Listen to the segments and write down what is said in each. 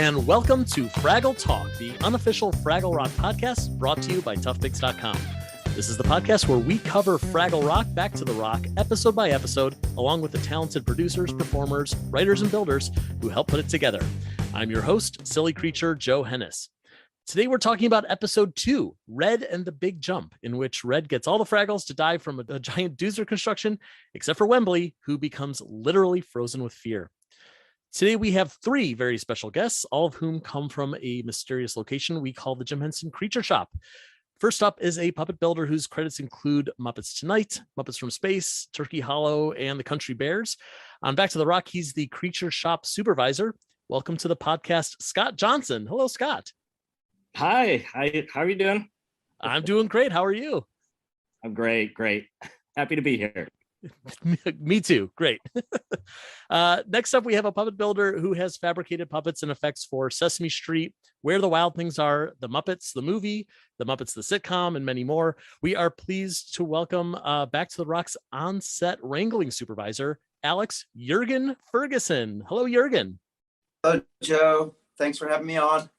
and welcome to Fraggle Talk, the unofficial Fraggle Rock podcast brought to you by toughpicks.com. This is the podcast where we cover Fraggle Rock back to the rock, episode by episode, along with the talented producers, performers, writers, and builders who help put it together. I'm your host, silly creature Joe Hennis. Today we're talking about episode 2, Red and the Big Jump, in which Red gets all the Fraggles to dive from a giant Doozer construction, except for Wembley, who becomes literally frozen with fear. Today we have 3 very special guests, all of whom come from a mysterious location we call the Jim Henson Creature Shop. First up is a puppet builder whose credits include Muppets Tonight, Muppets from Space, Turkey Hollow, and the Country Bears. On Back to the Rock, he's the Creature Shop supervisor. Welcome to the podcast, Scott Johnson. Hello, Scott. Hi, how are you doing? I'm doing great. How are you? I'm great. Happy to be here. Me too. Great. Next up, we have a puppet builder who has fabricated puppets and effects for Sesame Street, Where the Wild Things Are, The Muppets, the movie, The Muppets, the sitcom, and many more. We are pleased to welcome Back to the Rock's on-set wrangling supervisor, Alex Jurgen Ferguson. Hello, Jurgen. Hello, Joe. Thanks for having me on.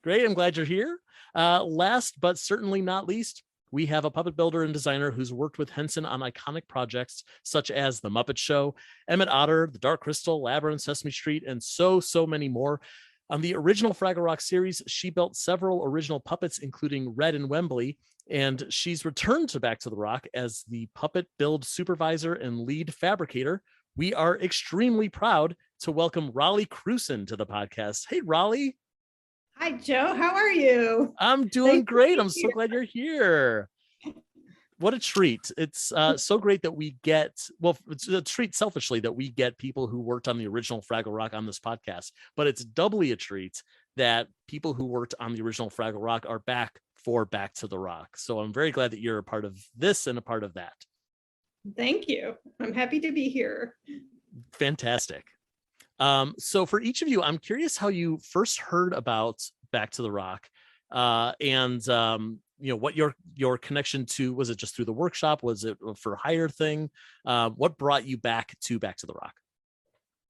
Great. I'm glad you're here. Last but certainly not least, we have a puppet builder and designer who's worked with Henson on iconic projects such as The Muppet Show, Emmett Otter, The Dark Crystal, Labyrinth, Sesame Street, and so many more. On the original Fraggle Rock series, she built several original puppets, including Red and Wembley, and she's returned to Back to the Rock as the puppet build supervisor and lead fabricator. We are extremely proud to welcome Rollie Krewson to the podcast. Hey, Rollie. Hi, Joe. How are you? I'm doing great. I'm so glad you're here. What a treat. It's so great that we get, well, it's a treat selfishly that we get people who worked on the original Fraggle Rock on this podcast, but it's doubly a treat that people who worked on the original Fraggle Rock are back for Back to the Rock. So I'm very glad that you're a part of this and a part of that. Thank you. I'm happy to be here. Fantastic. So for each of you, I'm curious how you first heard about Back to the Rock, and what your connection to, was it just through the workshop? Was it for hire thing? What brought you back to the Rock?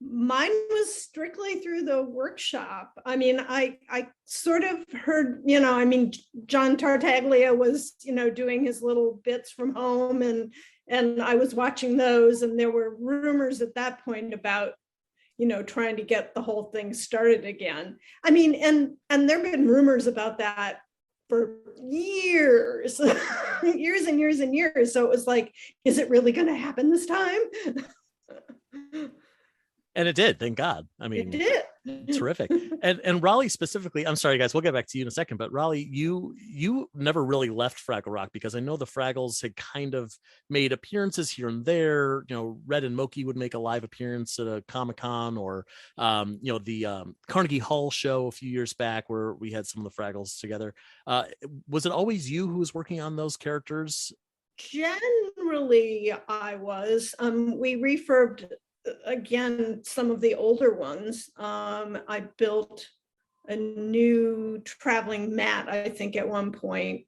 Mine was strictly through the workshop. I mean, I sort of heard, John Tartaglia was, doing his little bits from home, and I was watching those, and there were rumors at that point about trying to get the whole thing started again. I mean, and there've been rumors about that for years, years and years and years. So it was like, is it really going to happen this time? And it did, thank God. I mean, it did. Terrific. And Rollie specifically, I'm sorry guys, we'll get back to you in a second, but Rollie, you never really left Fraggle Rock, because I know the Fraggles had kind of made appearances here and there. Red and Moki would make a live appearance at a Comic-Con, or the Carnegie Hall show a few years back where we had some of the Fraggles together. Was it always you who was working on those characters? Generally, I was. We refurbed again some of the older ones. I built a new traveling mat, I think, at one point,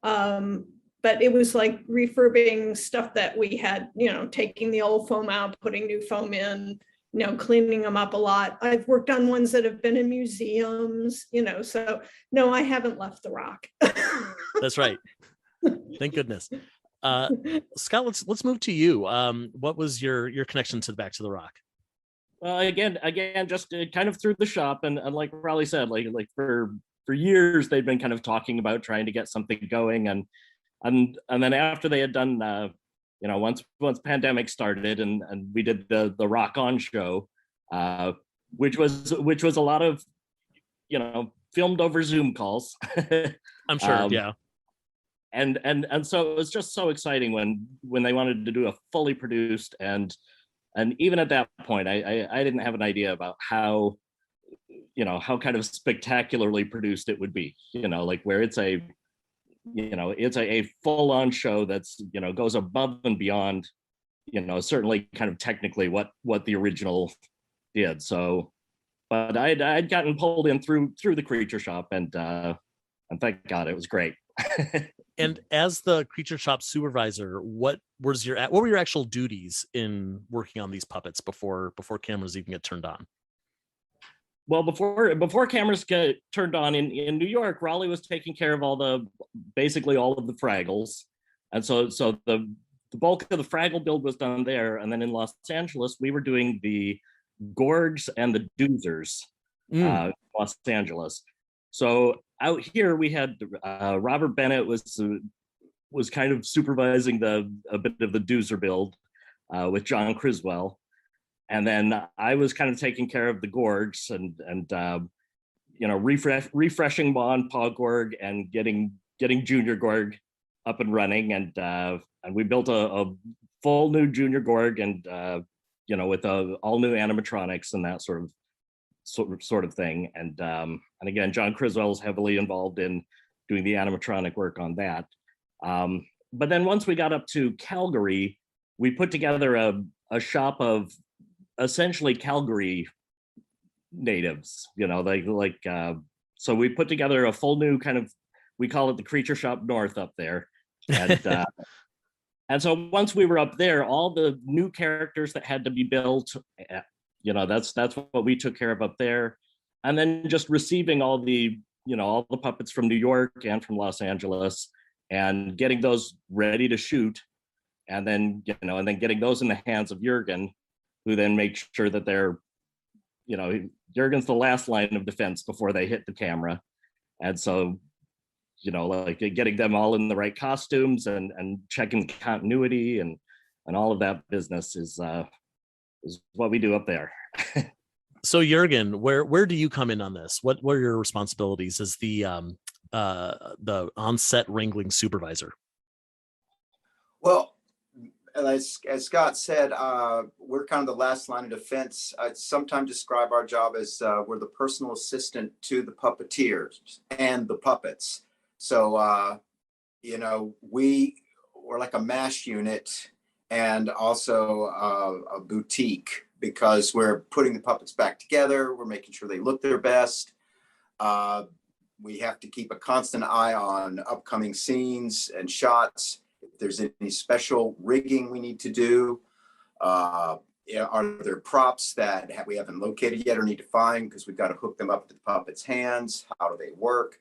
but it was like refurbing stuff that we had, taking the old foam out, putting new foam in, cleaning them up a lot. I've worked on ones that have been in museums, so no, I haven't left the Rock. That's right. Thank goodness. Scott, let's move to you. What was your connection to Back to the Rock? Well, again, just kind of through the shop, and like Rollie said, like for years they'd been kind of talking about trying to get something going, and then after they had done, once pandemic started, and we did the Rock On show, which was a lot of, filmed over Zoom calls. I'm sure, yeah. And so it was just so exciting when they wanted to do a fully produced, and even at that point I didn't have an idea about how kind of spectacularly produced it would be, like where it's a full-on show that's goes above and beyond, certainly kind of technically what the original did. So, but I'd gotten pulled in through the Creature Shop, and thank God it was great. And as the Creature Shop supervisor, what were your actual duties in working on these puppets before cameras even get turned on? well, before cameras get turned on in New York, Rollie was taking care of basically all of the Fraggles, and so the bulk of the Fraggle build was done there, and then in Los Angeles we were doing the Gorgs and the Doozers, Los Angeles. So out here we had Robert Bennett was kind of supervising a bit of the Doozer build with John Criswell. And then I was kind of taking care of the Gorgs and refreshing Mon Paw Gorg and getting Junior Gorg up and running. And we built a full new Junior Gorg and with all new animatronics and that sort of thing. And again, John Criswell is heavily involved in doing the animatronic work on that. But then once we got up to Calgary, we put together a shop of essentially Calgary natives, so we put together a full new kind of, we call it the Creature Shop North up there. And and so once we were up there, all the new characters that had to be built, that's what we took care of up there. And then just receiving all the puppets from New York and from Los Angeles and getting those ready to shoot, and then getting those in the hands of Jurgen, who then makes sure that they're, Jurgen's the last line of defense before they hit the camera. And so, getting them all in the right costumes and checking continuity and all of that business is what we do up there. So Jurgen, where do you come in on this? What are your responsibilities as the on-set wrangling supervisor? Well, as Scott said, we're kind of the last line of defense. I sometimes describe our job as we're the personal assistant to the puppeteers and the puppets. So, we're like a MASH unit and also a boutique, because we're putting the puppets back together. We're making sure they look their best. We have to keep a constant eye on upcoming scenes and shots. If there's any special rigging we need to do, are there props that we haven't located yet or need to find because we've got to hook them up to the puppet's hands? How do they work?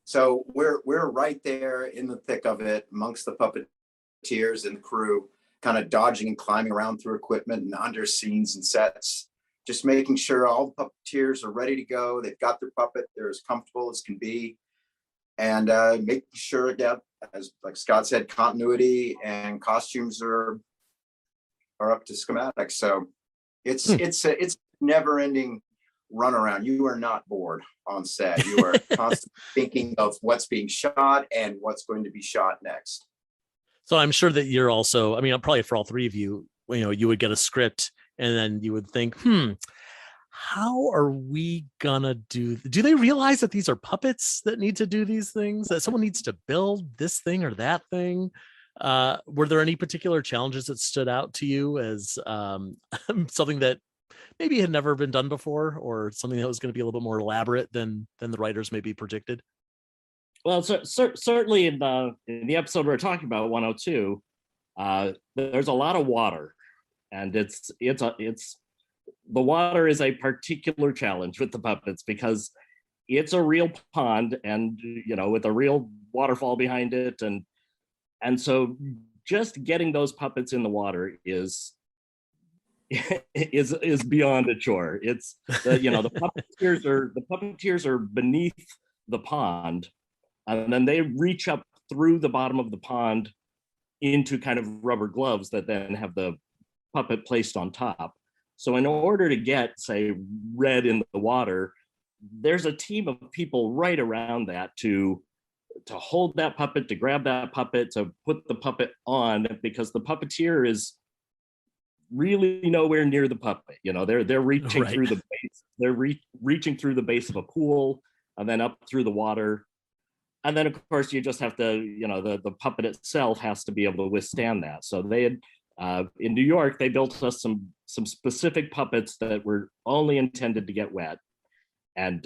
So we're right there in the thick of it amongst the puppeteers and the crew, kind of dodging and climbing around through equipment and under scenes and sets, just making sure all the puppeteers are ready to go. They've got their puppet, they're as comfortable as can be, and making sure that, as like Scott said, continuity and costumes are up to schematics. So it's never-ending run around. You are not bored on set. You are constantly thinking of what's being shot and what's going to be shot next. So I'm sure that you're also, probably for all three of you, you would get a script and then you would think, how are we gonna do they realize that these are puppets that need to do these things, that someone needs to build this thing or that thing? Were there any particular challenges that stood out to you as something that maybe had never been done before, or something that was going to be a little bit more elaborate than the writers maybe predicted? Well, certainly in the episode we're talking about, 102, there's a lot of water, and it's the water is a particular challenge with the puppets because it's a real pond, and with a real waterfall behind it, and so just getting those puppets in the water is beyond a chore. It's the puppeteers are beneath the pond, and then they reach up through the bottom of the pond into kind of rubber gloves that then have the puppet placed on top. So in order to get, say, Red in the water, there's a team of people right around that to hold that puppet, to grab that puppet, to put the puppet on, because the puppeteer is really nowhere near the puppet. They're reaching through the base. They're reaching through the base of a pool and then up through the water. And then, of course, you just have to, the puppet itself has to be able to withstand that. So they had, in New York, they built us some specific puppets that were only intended to get wet. And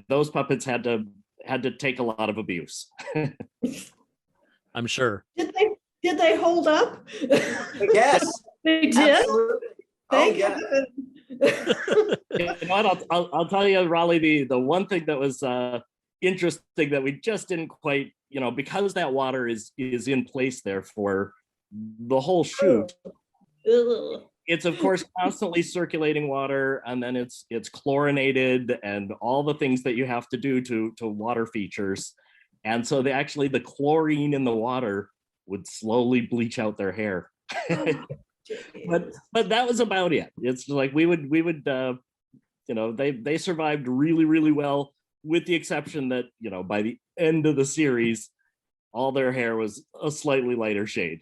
those puppets had to take a lot of abuse. I'm sure. Did they hold up? Yes. They did. Absolutely. Thank yeah. heaven. You know what, I'll tell you, Rollie, the one thing that was interesting that we just didn't quite, because that water is in place there for the whole shoot. Ugh. It's of course constantly circulating water, and then it's chlorinated and all the things that you have to do to water features. And so the chlorine in the water would slowly bleach out their hair. but that was about it. It's like we would they survived really, really well, with the exception that, by the end of the series, all their hair was a slightly lighter shade.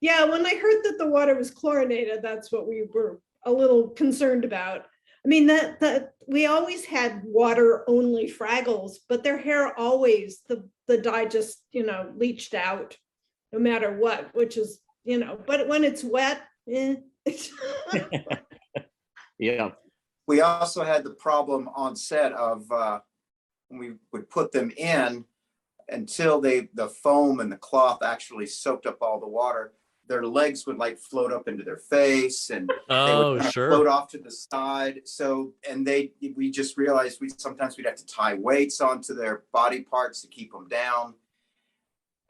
Yeah, when I heard that the water was chlorinated, that's what we were a little concerned about. I mean, that we always had water only Fraggles, but their hair always, the dye just, leached out no matter what, which is, but when it's wet, Yeah. We also had the problem on set of when we would put them in, until the foam and the cloth actually soaked up all the water, their legs would like float up into their face, and they would float off to the side. So, and we just realized sometimes we'd have to tie weights onto their body parts to keep them down.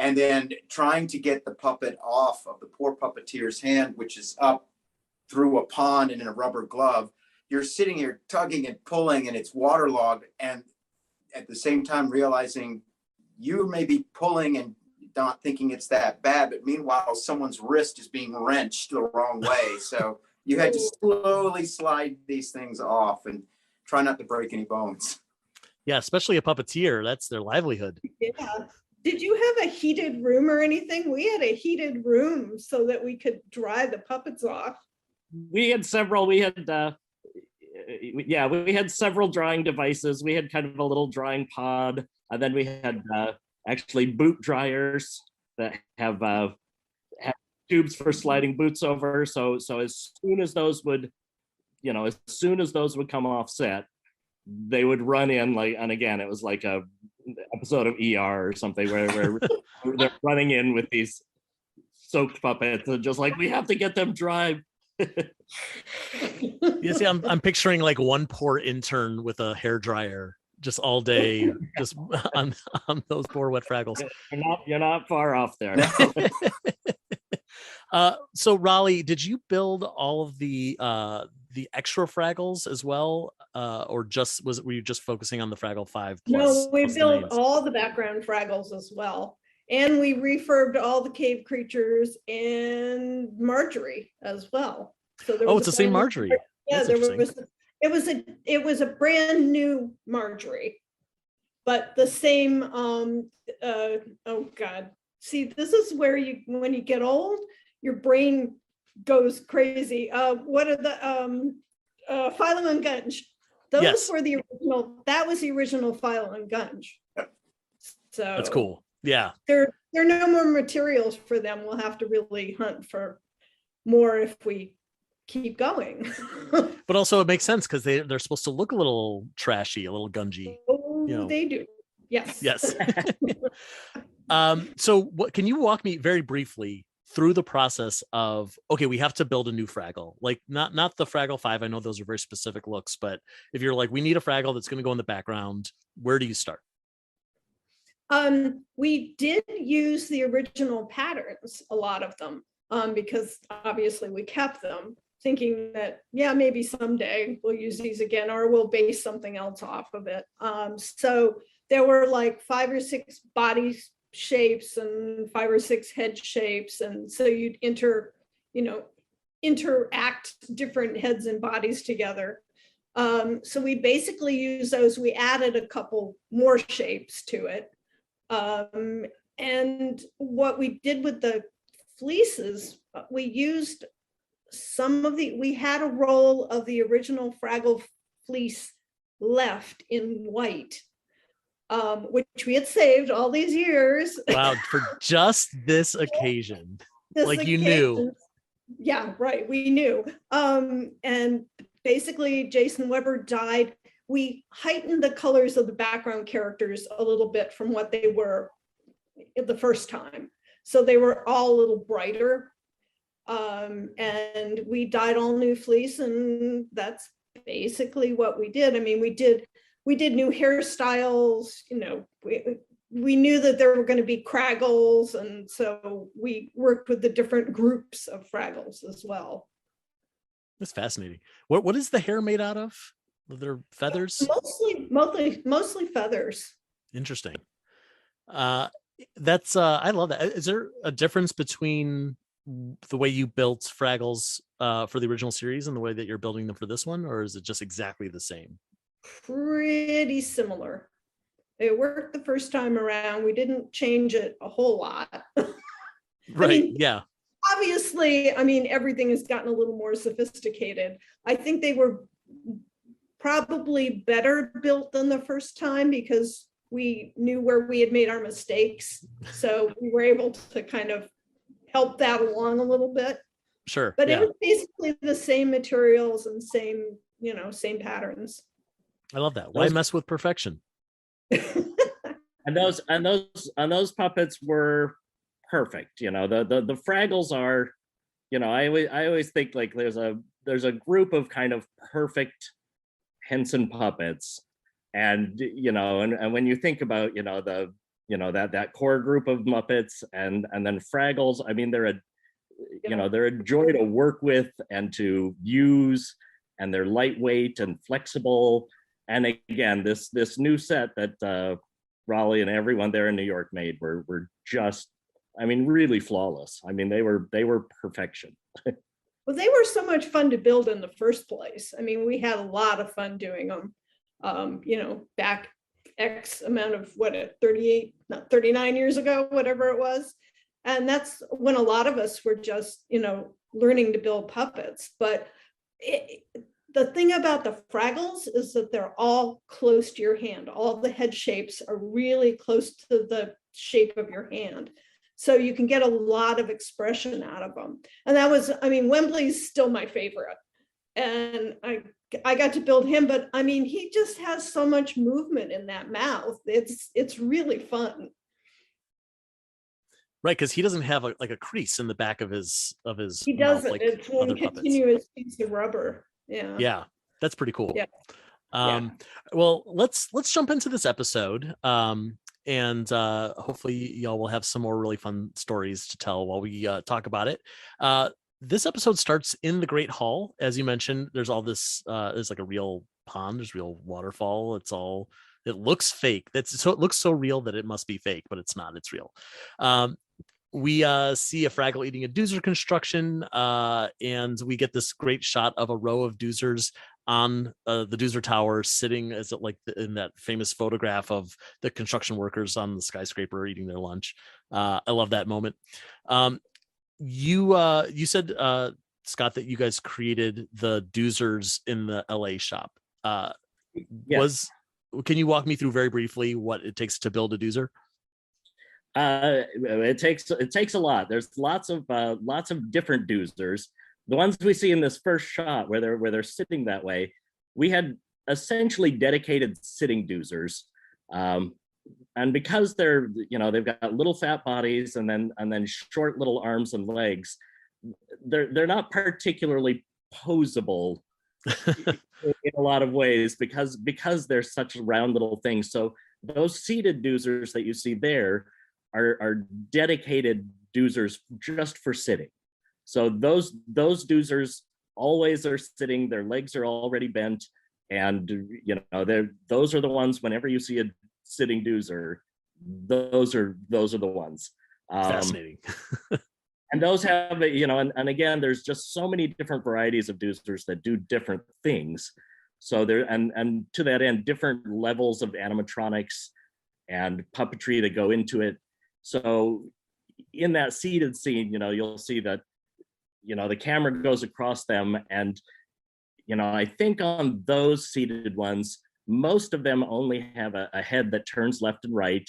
And then trying to get the puppet off of the poor puppeteer's hand, which is up through a pond and in a rubber glove. You're sitting here tugging and pulling, and it's waterlogged. And at the same time realizing you may be pulling and not thinking it's that bad, but meanwhile someone's wrist is being wrenched the wrong way. So you had to slowly slide these things off and try not to break any bones. Yeah, especially a puppeteer, that's their livelihood. Yeah. Did you have a heated room or anything? We had a heated room so that we could dry the puppets off. We had several. We had several drying devices. We had kind of a little drying pod, and then we had actually boot dryers that have tubes for sliding boots over. So as soon as those would come off set, they would run in and again, it was like a episode of ER or something where they're running in with these soaked puppets and just like, we have to get them dry. You see, I'm picturing like one poor intern with a hair dryer just all day, just on those poor wet Fraggles. You're not far off there. So Rollie, did you build all of the extra Fraggles as well, or were you just focusing on the Fraggle 5 plus? No, we built all the background Fraggles as well, and we refurbed all the cave creatures and Marjorie as well. So it's the same Marjorie. Yeah, it was a brand new Marjorie, but the same. Oh God! See, this is where when you get old, your brain goes crazy. What are the Philo and Gunge? Those were the original. That was the original Philo and Gunge. So that's cool. Yeah, there are no more materials for them. We'll have to really hunt for more if we keep going. But also it makes sense because they're supposed to look a little trashy, a little gungy. They do. Yes. So what can you walk me very briefly through the process of, okay, we have to build a new Fraggle, like not the Fraggle 5. I know those are very specific looks, but if you're like, we need a Fraggle that's going to go in the background, where do you start? We did use the original patterns, a lot of them, because obviously we kept them, thinking that, maybe someday we'll use these again, or we'll base something else off of it. So there were like 5 or 6 body shapes and 5 or 6 head shapes. And so you'd interact different heads and bodies together. So we basically used those. We added a couple more shapes to it. And what we did with the fleeces, we used we had a roll of the original Fraggle fleece left in white, which we had saved all these years. Wow, for just this occasion. You knew. Yeah, right, we knew. And basically Jason Weber died. We heightened the colors of the background characters a little bit from what they were the first time. So they were all a little brighter. And we dyed all new fleece, and that's basically what we did. I mean, we did new hairstyles, we knew that there were going to be Fraggles, and so we worked with the different groups of Fraggles as well. That's fascinating. What is the hair made out of? Are there feathers? Mostly feathers. Interesting. That's I love that. Is there a difference between the way you built Fraggles for the original series and the way that you're building them for this one, or is it just exactly the same? Pretty similar. It worked the first time around. We didn't change it a whole lot. Right. Yeah. Obviously, I mean, everything has gotten a little more sophisticated. I think they were probably better built than the first time because we knew where we had made our mistakes. So we were able to kind of help that along a little bit. Sure. But yeah. it was basically the same materials and same patterns. I love that. Why mess with perfection? And those puppets were perfect. The Fraggles are, I always think like there's a group of kind of perfect Henson puppets, and and when you think about that core group of Muppets and then Fraggles, I mean they're a joy to work with and to use, and they're lightweight and flexible. And again, this new set that Rollie and everyone there in New York made were just, I mean, really flawless. I mean, they were perfection. Well, they were so much fun to build in the first place. I mean, we had a lot of fun doing them. Back X amount of 39 years ago, whatever it was. And that's when a lot of us were just, learning to build puppets. But the thing about the Fraggles is that they're all close to your hand. All the head shapes are really close to the shape of your hand. So you can get a lot of expression out of them. And that was, I mean, Wembley's still my favorite. And I got to build him, but I mean, he just has so much movement in that mouth. It's really fun. Right, because he doesn't have a crease in the back of his He doesn't. Like it's one continuous piece of rubber. Yeah, that's pretty cool. Yeah. Well, let's jump into this episode. And hopefully y'all will have some more really fun stories to tell while we talk about it. This episode starts in the Great Hall. As you mentioned, there's all this, there's like a real pond, there's real waterfall. It looks fake. It looks so real that it must be fake, but it's not, it's real. We see a Fraggle eating a Doozer construction, and we get this great shot of a row of Doozers on the Doozer Tower, sitting as it like in that famous photograph of the construction workers on the skyscraper eating their lunch. I love that moment. You said, Scott, that you guys created the Doozers in the LA shop. Yes. Can you walk me through very briefly what it takes to build a Doozer? It takes a lot. There's lots of different Doozers. The ones we see in this first shot where they're sitting that way, we had essentially dedicated sitting Doozers, and because they're they've got little fat bodies and then short little arms and legs, they're not particularly posable in a lot of ways because they're such round little things. So those seated Doozers that you see there are dedicated Doozers just for sitting. So those Doozers always are sitting, their legs are already bent, and those are the ones whenever you see a sitting Doozer, those are the ones. Fascinating. And those have, and again, there's just so many different varieties of Doozers that do different things. So there, and to that end, different levels of animatronics and puppetry that go into it. So in that seated scene, you'll see that, the camera goes across them, and, I think on those seated ones, most of them only have a head that turns left and right.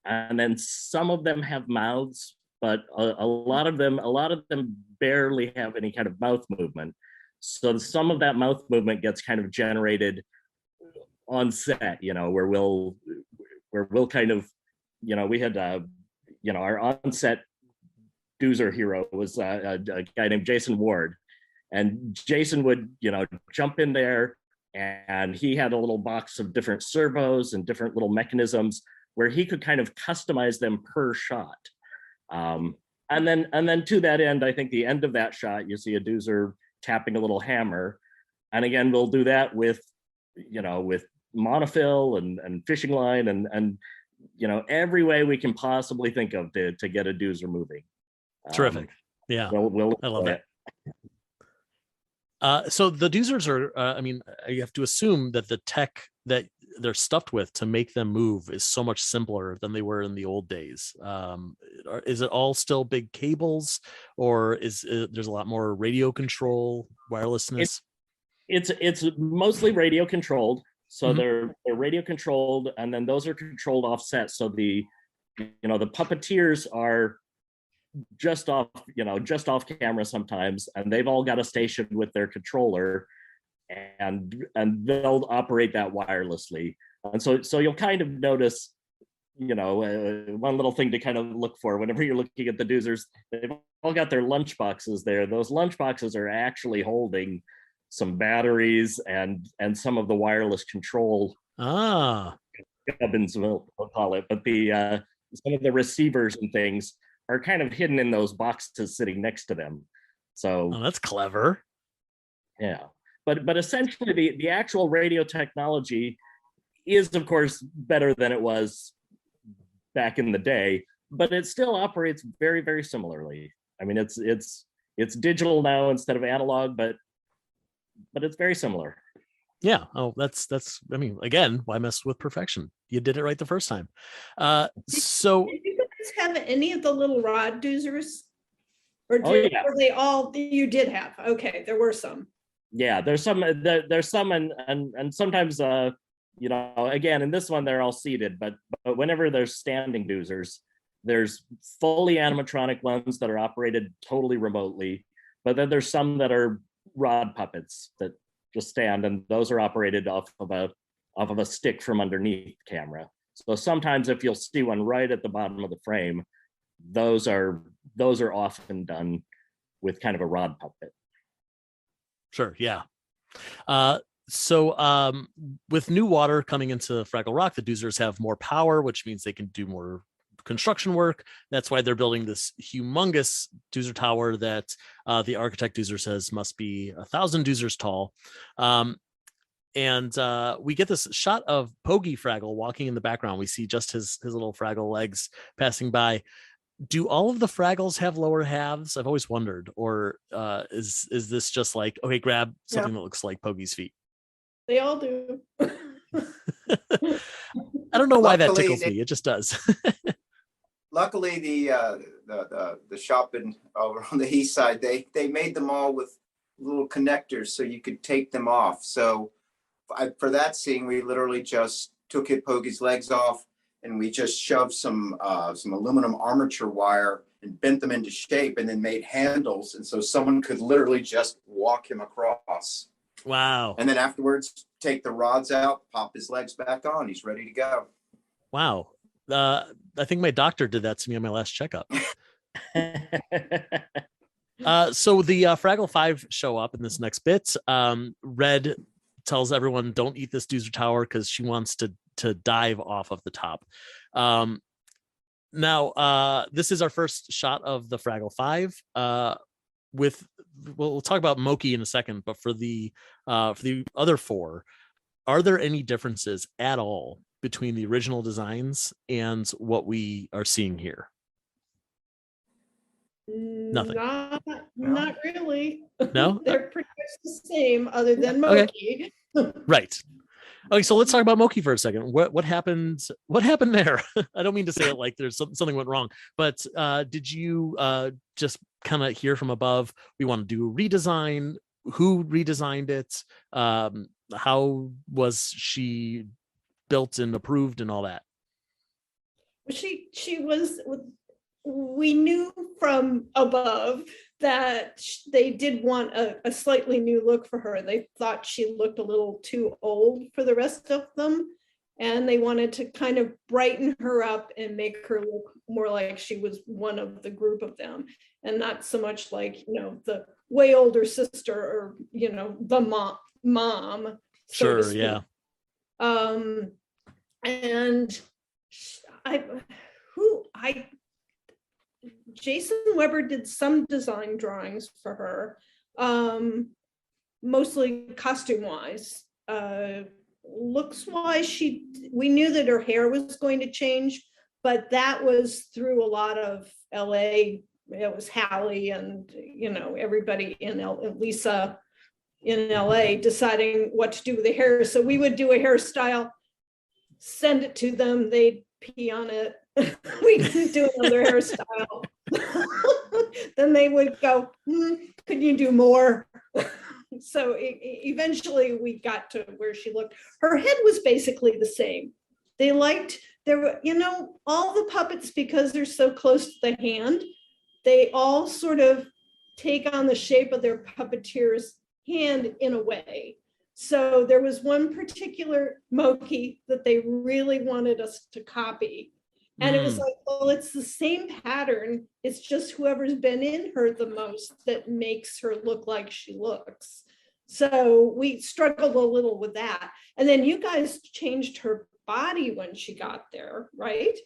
And then some of them have mouths, but a lot of them barely have any kind of mouth movement. So some of that mouth movement gets kind of generated on set, where we'll kind of, we had, our on-set Doozer hero was a guy named Jason Ward. And Jason would, jump in there, and he had a little box of different servos and different little mechanisms where he could kind of customize them per shot. And then to that end, I think the end of that shot, you see a Doozer tapping a little hammer. And again, we'll do that with monofill and fishing line and every way we can possibly think of to get a Doozer moving. Terrific. Yeah. I love that. So the Doozers are, you have to assume that the tech that they're stuffed with to make them move is so much simpler than they were in the old days. Is it all still big cables, or there's a lot more radio control, wirelessness? It's mostly radio controlled. So they're radio controlled, and then those are controlled offset. So the puppeteers are just off camera sometimes, and they've all got a station with their controller, and they'll operate that wirelessly. And so you'll kind of notice, one little thing to kind of look for whenever you're looking at the Doozers, they've all got their lunch boxes there. Those lunch boxes are actually holding some batteries and some of the wireless control gubbins, we'll call it, but the some of the receivers and things are kind of hidden in those boxes sitting next to them. So that's clever. Yeah, but essentially the actual radio technology is, of course, better than it was back in the day, but it still operates very, very similarly. I mean, it's digital now instead of analog, but it's very similar. Yeah. Oh, that's again, why mess with perfection? You did it right the first time. So did you guys have any of the little rod Doozers? Or were they all you did have? Okay, there were some. Yeah, there's some and sometimes again, in this one they're all seated, but whenever there's standing Doozers, there's fully animatronic ones that are operated totally remotely, but then there's some that are rod puppets that just stand, and those are operated off of a stick from underneath the camera. So sometimes if you'll see one right at the bottom of the frame, those are often done with kind of a rod puppet. Sure, yeah. So with new water coming into Fraggle Rock, the Doozers have more power, which means they can do more construction work. That's why they're building this humongous Doozer tower that the architect Doozer says must be 1,000 Doozers tall. And we get this shot of Pogie Fraggle walking in the background. We see just his little Fraggle legs passing by. Do all of the Fraggles have lower halves? I've always wondered. Or is this just like, okay, grab something that looks like Pogie's feet? They all do. I don't know why that tickles me. It just does. Luckily, the shop over on the east side, they made them all with little connectors so you could take them off. So for that scene, we literally just took Pogie's legs off, and we just shoved some aluminum armature wire and bent them into shape, and then made handles, and so someone could literally just walk him across. Wow. And then afterwards, take the rods out, pop his legs back on. He's ready to go. Wow. I think my doctor did that to me on my last checkup. So the Fraggle 5 show up in this next bit. Red tells everyone, don't eat this Doozer tower, because she wants to dive off of the top. Now, this is our first shot of the Fraggle 5. We'll talk about Moki in a second, but for the other four, are there any differences at all between the original designs and what we are seeing here? Nothing. Not really. No? They're pretty much the same, other than Moki. Okay. Right. Okay, so let's talk about Moki for a second. What happened? What happened there? I don't mean to say it like there's something went wrong, but did you just kind of hear from above, we want to do a redesign? Who redesigned it? How was she built and approved and all that? She was. We knew from above that they did want a slightly new look for her. They thought she looked a little too old for the rest of them. and they wanted to kind of brighten her up and make her look more like she was one of the group of them, and not so much like, the way older sister, or the mom. So to Sure, speak. yeah. And Jason Weber did some design drawings for her, mostly costume wise. Looks wise, we knew that her hair was going to change, but that was through a lot of LA. It was Hallie and everybody Lisa in LA deciding what to do with the hair. So we would do a hairstyle, send it to them, they'd pee on it. We didn't do another hairstyle. Then they would go, could you do more? So eventually we got to where she looked. Her head was basically the same. They liked, all the puppets, because they're so close to the hand, they all sort of take on the shape of their puppeteer's hand in a way. So there was one particular Moki that they really wanted us to copy. And it was like, well, it's the same pattern. It's just whoever's been in her the most that makes her look like she looks. So we struggled a little with that. And then you guys changed her body when she got there, right?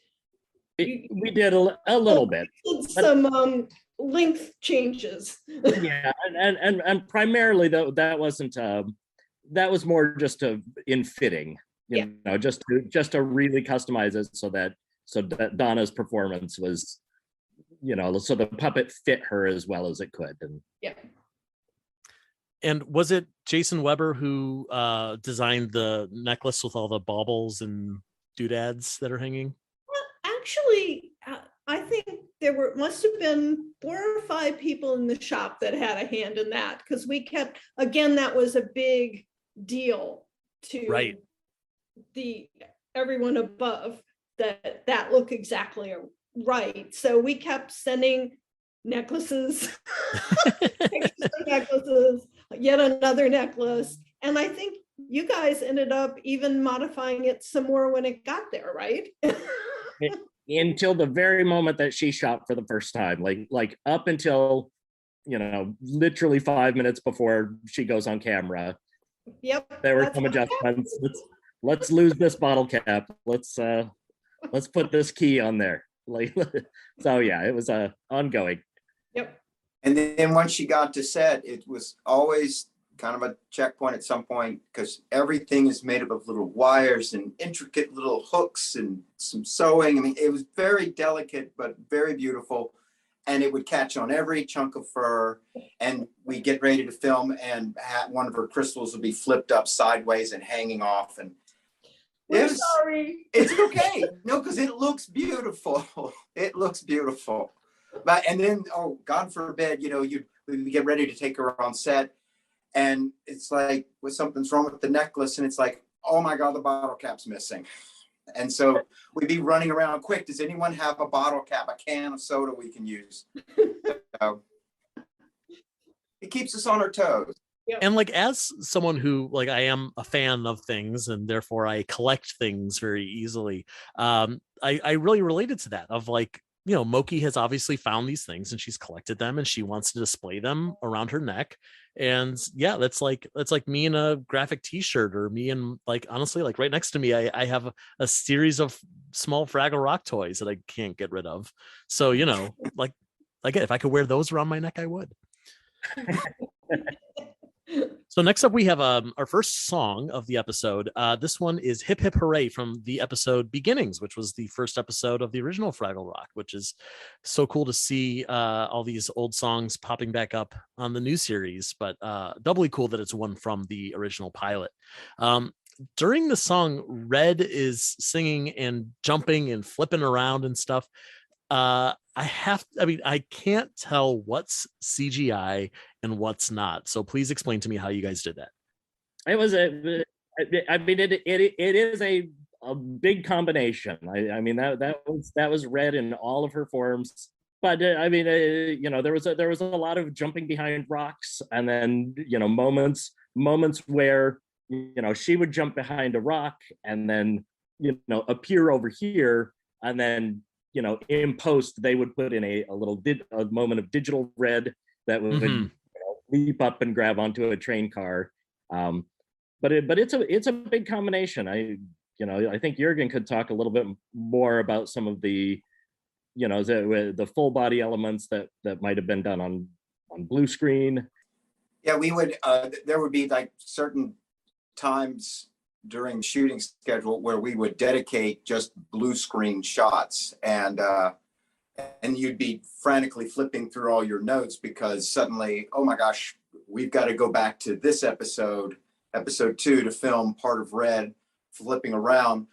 We did a little bit. Some length changes. Yeah, and primarily though that wasn't that was more just in fitting, just to really customize it so that Donna's performance was, so the puppet fit her as well as it could. And yeah. And was it Jason Weber who designed the necklace with all the baubles and doodads that are hanging? Well, actually, I think there must have been 4 or 5 people in the shop that had a hand in that, because we kept, again, that was a big deal to everyone above, that look exactly right. So we kept sending necklaces, yet another necklace. And I think you guys ended up even modifying it some more when it got there, right? Until the very moment that she shot for the first time, like up until, literally 5 minutes before she goes on camera. Yep. There were some adjustments. Let's lose this bottle cap. Let's put this key on there. So yeah, it was ongoing. Yep. And then once she got to set, it was always kind of a checkpoint at some point, because everything is made up of little wires and intricate little hooks and some sewing. I mean, it was very delicate, but very beautiful. And it would catch on every chunk of fur. And we get ready to film, and one of her crystals would be flipped up sideways and hanging off. And we're sorry. It's okay. No, because it looks beautiful. It looks beautiful. And then, oh, God forbid, we get ready to take her on set, and it's like, something's wrong with the necklace, and it's like, oh my God, the bottle cap's missing. And so we'd be running around, quick, does anyone have a bottle cap, a can of soda we can use? So, it keeps us on our toes. And as someone who, I am a fan of things, and therefore I collect things very easily, I really related to that of Moki has obviously found these things and she's collected them and she wants to display them around her neck. And yeah, that's like me in a graphic t-shirt, or me and honestly, right next to me, I have a series of small Fraggle Rock toys that I can't get rid of. So, again, if I could wear those around my neck, I would. So next up, we have our first song of the episode. This one is Hip Hip Hooray from the episode Beginnings, which was the first episode of the original Fraggle Rock, which is so cool to see all these old songs popping back up on the new series, but doubly cool that it's one from the original pilot. During the song, Red is singing and jumping and flipping around and stuff. I can't tell what's CGI and what's not. So please explain to me how you guys did that. It was it is a big combination. That was Red in all of her forms. But there was a lot of jumping behind rocks, and then moments where she would jump behind a rock, and then appear over here, and then in post they would put in a moment of digital red that would leap up and grab onto a train car. But it's a big combination. I think Jurgen could talk a little bit more about some of the the full body elements that might have been done on blue screen. Yeah, we would there would be like certain times during shooting schedule where we would dedicate just blue screen shots, and you'd be frantically flipping through all your notes because suddenly, oh my gosh, we've got to go back to this episode 2 to film part of Red flipping around,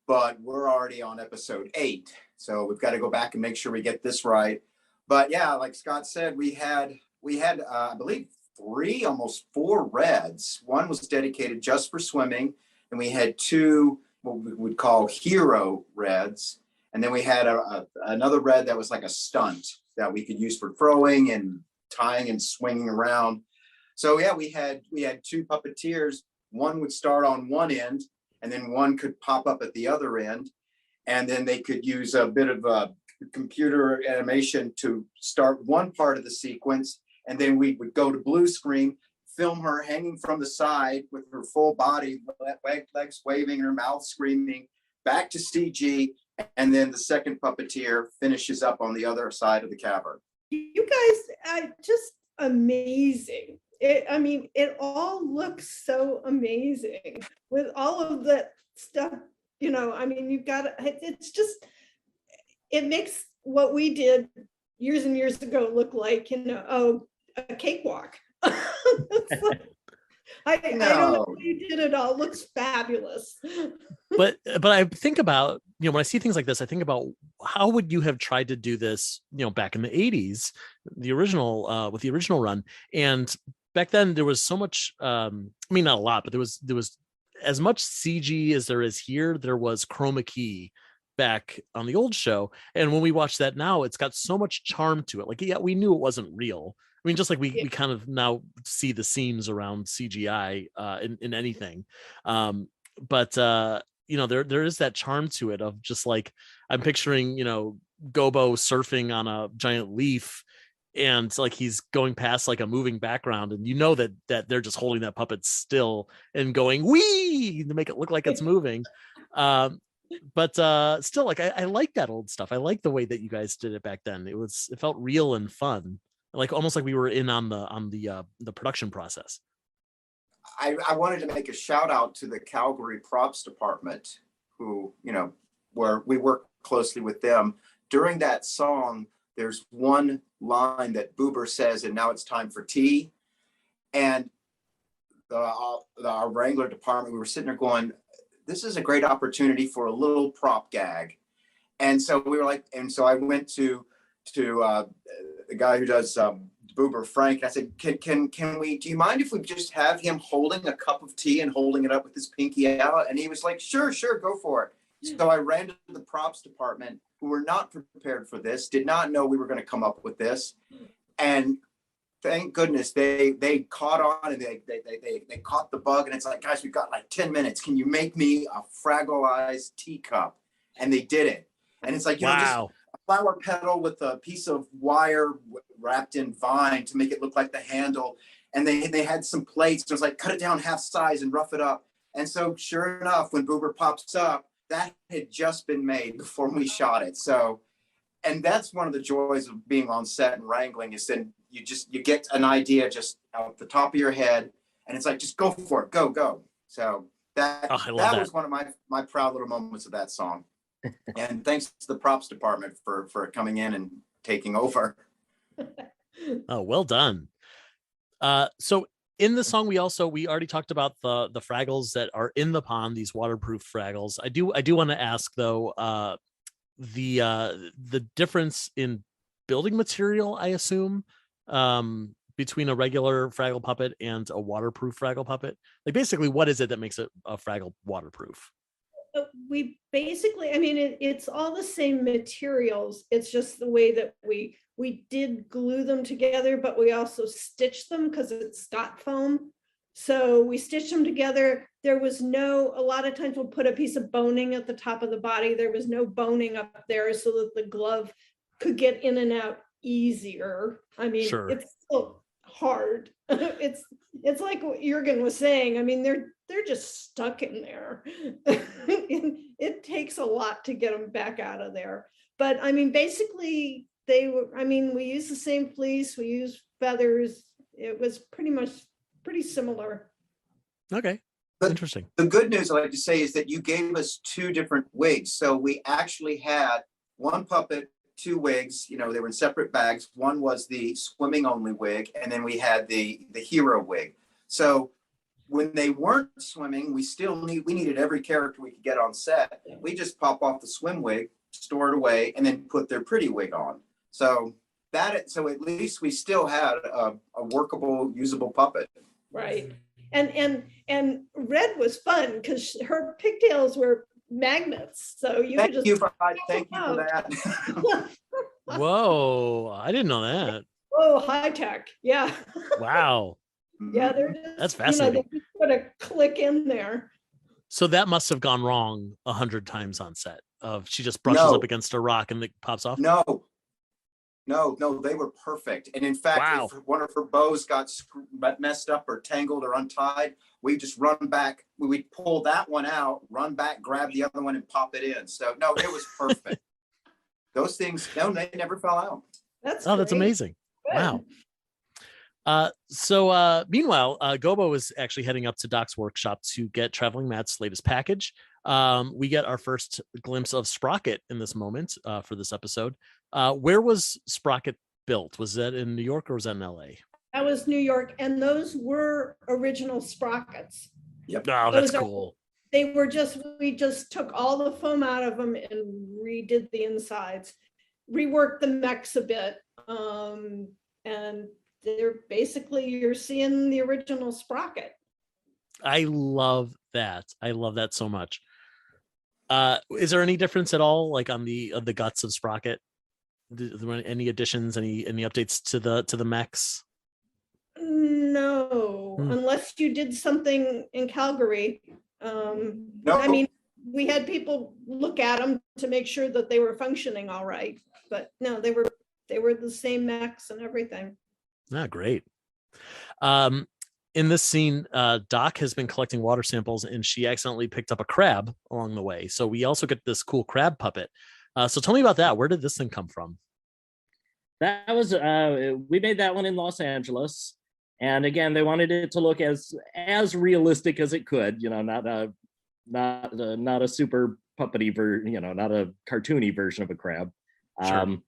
but we're already on episode 8, so we've got to go back and make sure we get this right. But yeah, like Scott said, we had I believe 3, almost 4 Reds. One was dedicated just for swimming, and we had 2 what we would call hero Reds, and then we had another Red that was like a stunt that we could use for throwing and tying and swinging around. So yeah, we had 2 puppeteers. One would start on one end, and then one could pop up at the other end, and then they could use a bit of a computer animation to start one part of the sequence, and then we would go to blue screen, film her hanging from the side with her full body, legs waving, her mouth screaming, back to CG, and then the second puppeteer finishes up on the other side of the cavern. You guys are just amazing. It all looks so amazing with all of that stuff. You've got it's just, it makes what we did years and years ago look like a cakewalk. I don't know how you did it all. It looks fabulous. But I think about, when I see things like this, I think about how would you have tried to do this, back in the 80s, the original with the original run. And back then there was so much, not a lot, but there was as much CG as there is here. There was chroma key back on the old show. And when we watch that now, it's got so much charm to it. Like, yeah, we knew it wasn't real. Just like we kind of now see the seams around CGI in anything. But there is that charm to it of just like, I'm picturing, Gobo surfing on a giant leaf, and like he's going past like a moving background, and that they're just holding that puppet still and going wee to make it look like it's moving. But still, like I like that old stuff. I like the way that you guys did it back then. It felt real and fun, like almost like we were in on the production process. I wanted to make a shout out to the Calgary props department, who, where we work closely with them. During that song, there's one line that Boober says, "And now it's time for tea." And our Wrangler department, we were sitting there going, this is a great opportunity for a little prop gag. And so we were like, and so I went to the guy who does Boober, Frank, and I said, can we, do you mind if we just have him holding a cup of tea and holding it up with his pinky out? And he was like, sure, go for it. So I ran to the props department, who were not prepared for this, did not know we were going to come up with this. And thank goodness they caught on, and they caught the bug. And it's like, guys, we've got like 10 minutes. Can you make me a Fraggleized teacup? And they did it. And it's like, just a flower petal with a piece of wire wrapped in vine to make it look like the handle. And they had some plates. It was like, cut it down half size and rough it up. And so sure enough, when Boober pops up, that had just been made before we shot it. So, and that's one of the joys of being on set and wrangling, is then you get an idea just out the top of your head, and it's like, just go for it, go. So that was one of my proud little moments of that song. And thanks to the props department for coming in and taking over. Oh, well done. So in the song, we already talked about the Fraggles that are in the pond, these waterproof Fraggles. I do want to ask though, the difference in building material, I assume, between a regular Fraggle puppet and a waterproof Fraggle puppet. Like, basically, what is it that makes it a Fraggle waterproof? We basically, it's all the same materials. It's just the way that we did glue them together, but we also stitched them because it's Scott foam. So we stitched them together. There was a lot of times we'll put a piece of boning at the top of the body. There was no boning up there so that the glove could get in and out easier. I mean, Sure. it's still hard. It's like what Jurgen was saying. I mean, they're just stuck in there. It takes a lot to get them back out of there. But I mean, basically we use the same fleece, we use feathers. It was pretty similar. Okay. But Interesting. the good news I like to say is that you gave us 2 different wigs. So we actually had one puppet, 2 wigs, they were in separate bags. One was the swimming only wig, and then we had the hero wig. So when they weren't swimming, we needed every character we could get on set. We just pop off the swim wig, store it away, and then put their pretty wig on. So at least we still had a workable, usable puppet. Right. And Red was fun because her pigtails were magnets. So Thank you for that. Whoa, I didn't know that. Oh, high tech. Yeah. Wow. Yeah, they're just, That's fascinating. They just put a click in there. So that must have gone wrong 100 times on set. She just brushes up against a rock and it pops off. No, they were perfect. And in fact, if one of her bows got messed up or tangled or untied, we just run back. We'd pull that one out, run back, grab the other one and pop it in. So no, it was perfect. Those things, they never fell out. That's amazing. Good. Wow. Meanwhile, Gobo is actually heading up to Doc's workshop to get Traveling Matt's latest package. We get our first glimpse of Sprocket in this moment for this episode. Where was Sprocket built? Was that in New York or was that in LA? That was New York, and those were original Sprockets. Yep. Oh, that's cool. We just took all the foam out of them and redid the insides, reworked the mechs a bit, and you're seeing the original Sprocket. I love that. I love that so much. Is there any difference at all, like on the guts of Sprocket? Any additions? Any updates to the mechs? No, unless you did something in Calgary. No. I mean, we had people look at them to make sure that they were functioning all right, but no, they were the same mechs and everything. Ah, great. In this scene, Doc has been collecting water samples and she accidentally picked up a crab along the way. So we also get this cool crab puppet. So tell me about that. Where did this thing come from? That was we made that one in Los Angeles, and again, they wanted it to look as realistic as it could. Not a super puppety not a cartoony version of a crab. Sure.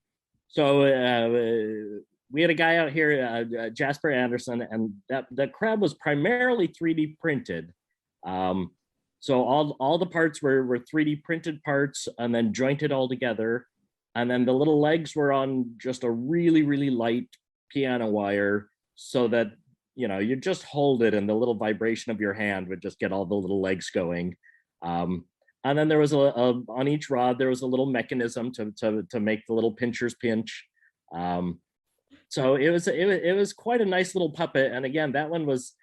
So we had a guy out here, Jasper Anderson, and that crab was primarily 3D printed. So all the parts were 3D printed parts and then jointed all together. And then the little legs were on just a really, really light piano wire so that, you just hold it and the little vibration of your hand would just get all the little legs going. And then there was on each rod, there was a little mechanism to make the little pinchers pinch. So it was quite a nice little puppet. And again, that one was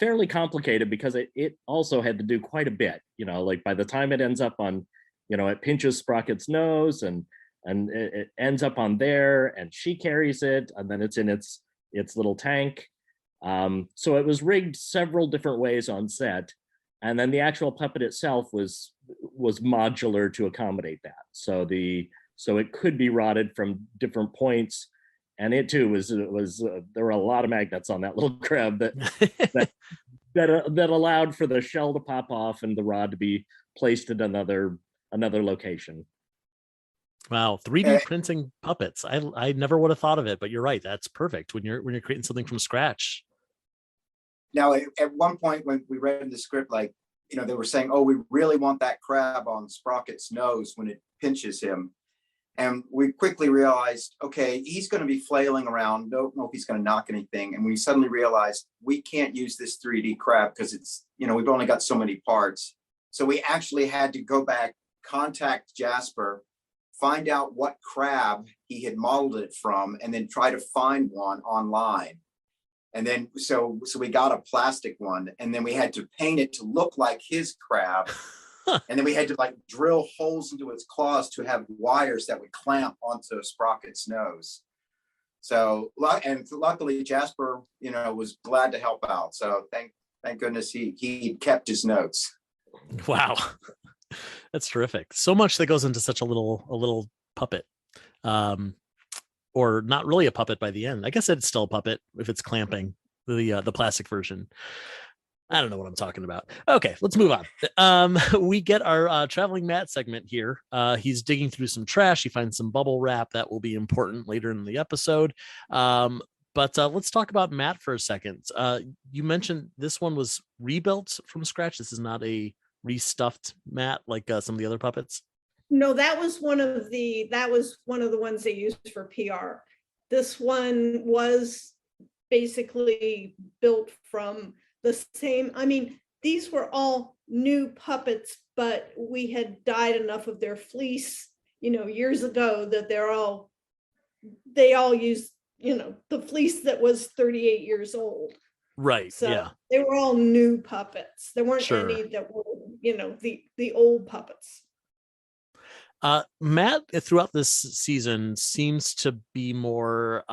fairly complicated because it also had to do quite a bit, like by the time it ends up on, it pinches Sprocket's nose and it ends up on there and she carries it and then it's in its little tank. So it was rigged several different ways on set. And then the actual puppet itself was modular to accommodate that. So it could be rotted from different points. And it too was there were a lot of magnets on that little crab that allowed for the shell to pop off and the rod to be placed at another location. Wow, 3D printing puppets. I never would have thought of it, but you're right. That's perfect when you're creating something from scratch. Now, at one point when we read the script, they were saying, "Oh, we really want that crab on Sprocket's nose when it pinches him." And we quickly realized, okay, he's going to be flailing around. Don't know if he's going to knock anything. And we suddenly realized we can't use this 3D crab because it's, we've only got so many parts. So we actually had to go back, contact Jasper, find out what crab he had modeled it from, and then try to find one online. And then so we got a plastic one, and then we had to paint it to look like his crab. And then we had to like drill holes into its claws to have wires that would clamp onto Sprocket's nose. So, and luckily Jasper, was glad to help out. So thank goodness he kept his notes. Wow. That's terrific. So much that goes into such a little puppet. Or not really a puppet by the end. I guess it's still a puppet if it's clamping, the plastic version. I don't know what I'm talking about. Okay, let's move on. We get our traveling Matt segment here. He's digging through some trash. He finds some bubble wrap that will be important later in the episode. But let's talk about Matt for a second. You mentioned this one was rebuilt from scratch. This is not a restuffed Matt like some of the other puppets. No, that was one of the ones they used for PR. This one was basically built from the same. I mean, these were all new puppets, but we had dyed enough of their fleece, years ago that they all used, the fleece that was 38 years old. Right. So yeah. they were all new puppets. There weren't Sure. any that were, the old puppets. Matt throughout this season seems to be more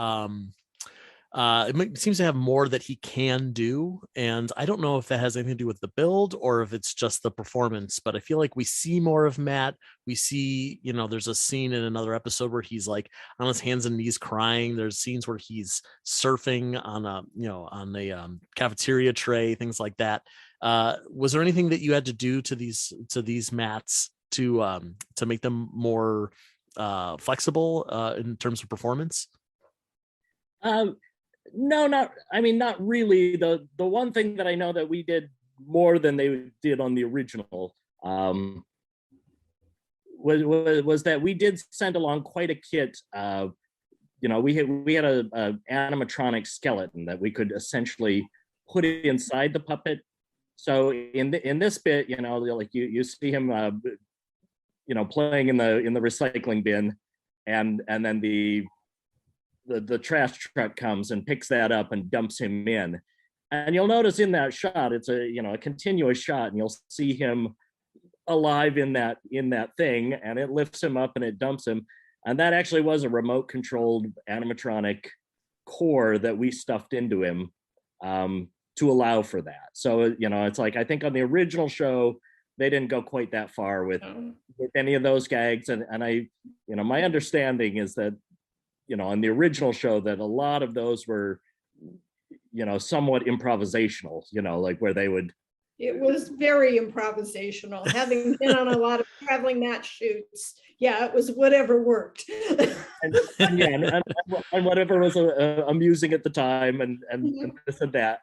seems to have more that he can do, and I don't know if that has anything to do with the build or if it's just the performance, but I feel like we see more of Matt. We see, there's a scene in another episode where he's like on his hands and knees crying. There's scenes where he's surfing on a cafeteria tray, things like that. Was there anything that you had to do to these Matts to make them more flexible in terms of performance? No, not really. The one thing that I know that we did more than they did on the original was that we did send along quite a kit. We had a animatronic skeleton that we could essentially put inside the puppet. So in this bit, like you see him playing in the recycling bin, and then the trash truck comes and picks that up and dumps him in. And you'll notice in that shot, it's a continuous shot, and you'll see him alive in that thing, and it lifts him up and it dumps him. And that actually was a remote controlled animatronic core that we stuffed into him to allow for that. So, it's like, I think on the original show, they didn't go quite that far with any of those gags. And I, my understanding is that, on the original show, that a lot of those were, somewhat improvisational, like where they would. It was very improvisational. Having been on a lot of traveling Matt shoots, yeah, it was whatever worked. and whatever was amusing at the time, and this and that.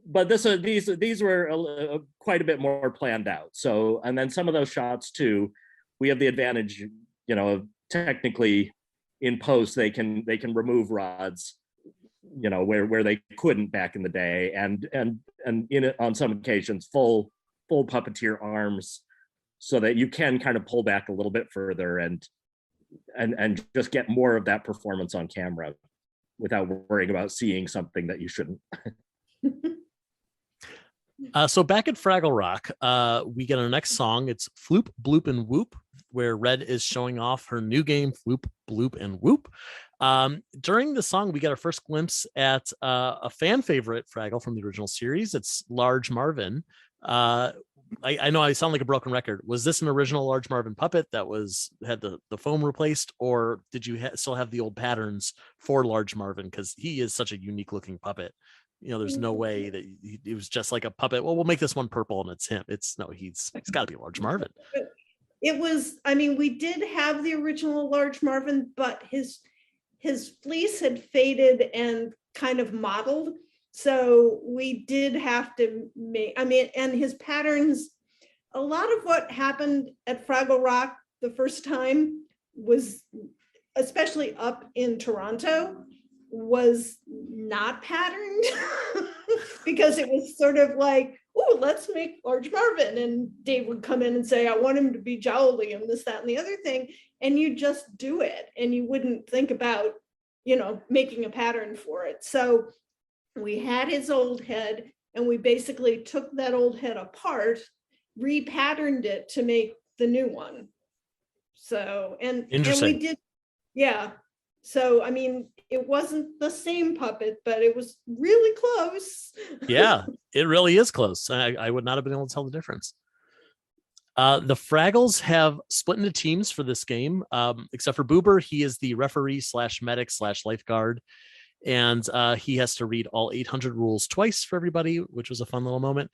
But these were quite a bit more planned out. So, and then some of those shots too, we have the advantage, of technically in post they can remove rods, where they couldn't back in the day, and on some occasions full puppeteer arms, so that you can kind of pull back a little bit further and just get more of that performance on camera without worrying about seeing something that you shouldn't. So back at Fraggle Rock, we get our next song. It's Floop, Bloop, and Whoop, where Red is showing off her new game, Floop, Bloop, and Whoop. During the song, we get our first glimpse at a fan favorite Fraggle from the original series. It's Large Marvin. I know I sound like a broken record. Was this an original Large Marvin puppet that had the foam replaced, or did you still have the old patterns for Large Marvin? Because he is such a unique looking puppet. There's no way that it was just like a puppet. Well, we'll make this one purple and it's him. He's got to be Large Marvin. It was, we did have the original Large Marvin, but his fleece had faded and kind of mottled. So we did have to make, and his patterns, a lot of what happened at Fraggle Rock the first time was, especially up in Toronto, was not patterned because it was sort of like, oh, let's make Large Marvin. And Dave would come in and say, I want him to be jowly and this, that, and the other thing. And you just do it. And you wouldn't think about, making a pattern for it. So we had his old head, and we basically took that old head apart, repatterned it to make the new one. So, and we did, yeah. So, I mean, it wasn't the same puppet, but it was really close. Yeah, it really is close. I would not have been able to tell the difference. The Fraggles have split into teams for this game, except for Boober. He is the referee / medic / lifeguard. And he has to read all 800 rules twice for everybody, which was a fun little moment.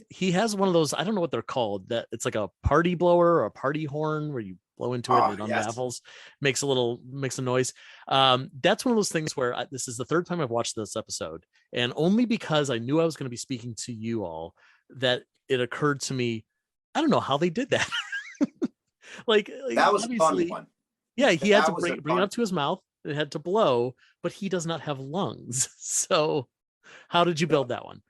He has one of those, I don't know what they're called, that it's like a party blower or a party horn where you blow into it and it unravels, makes a noise. That's one of those things where this is the third time I've watched this episode, and only because I knew I was going to be speaking to you all that it occurred to me, I don't know how they did that. like that was a fun one. Yeah, he had to bring it up to his mouth. It had to blow, but he does not have lungs. So how did you build that one?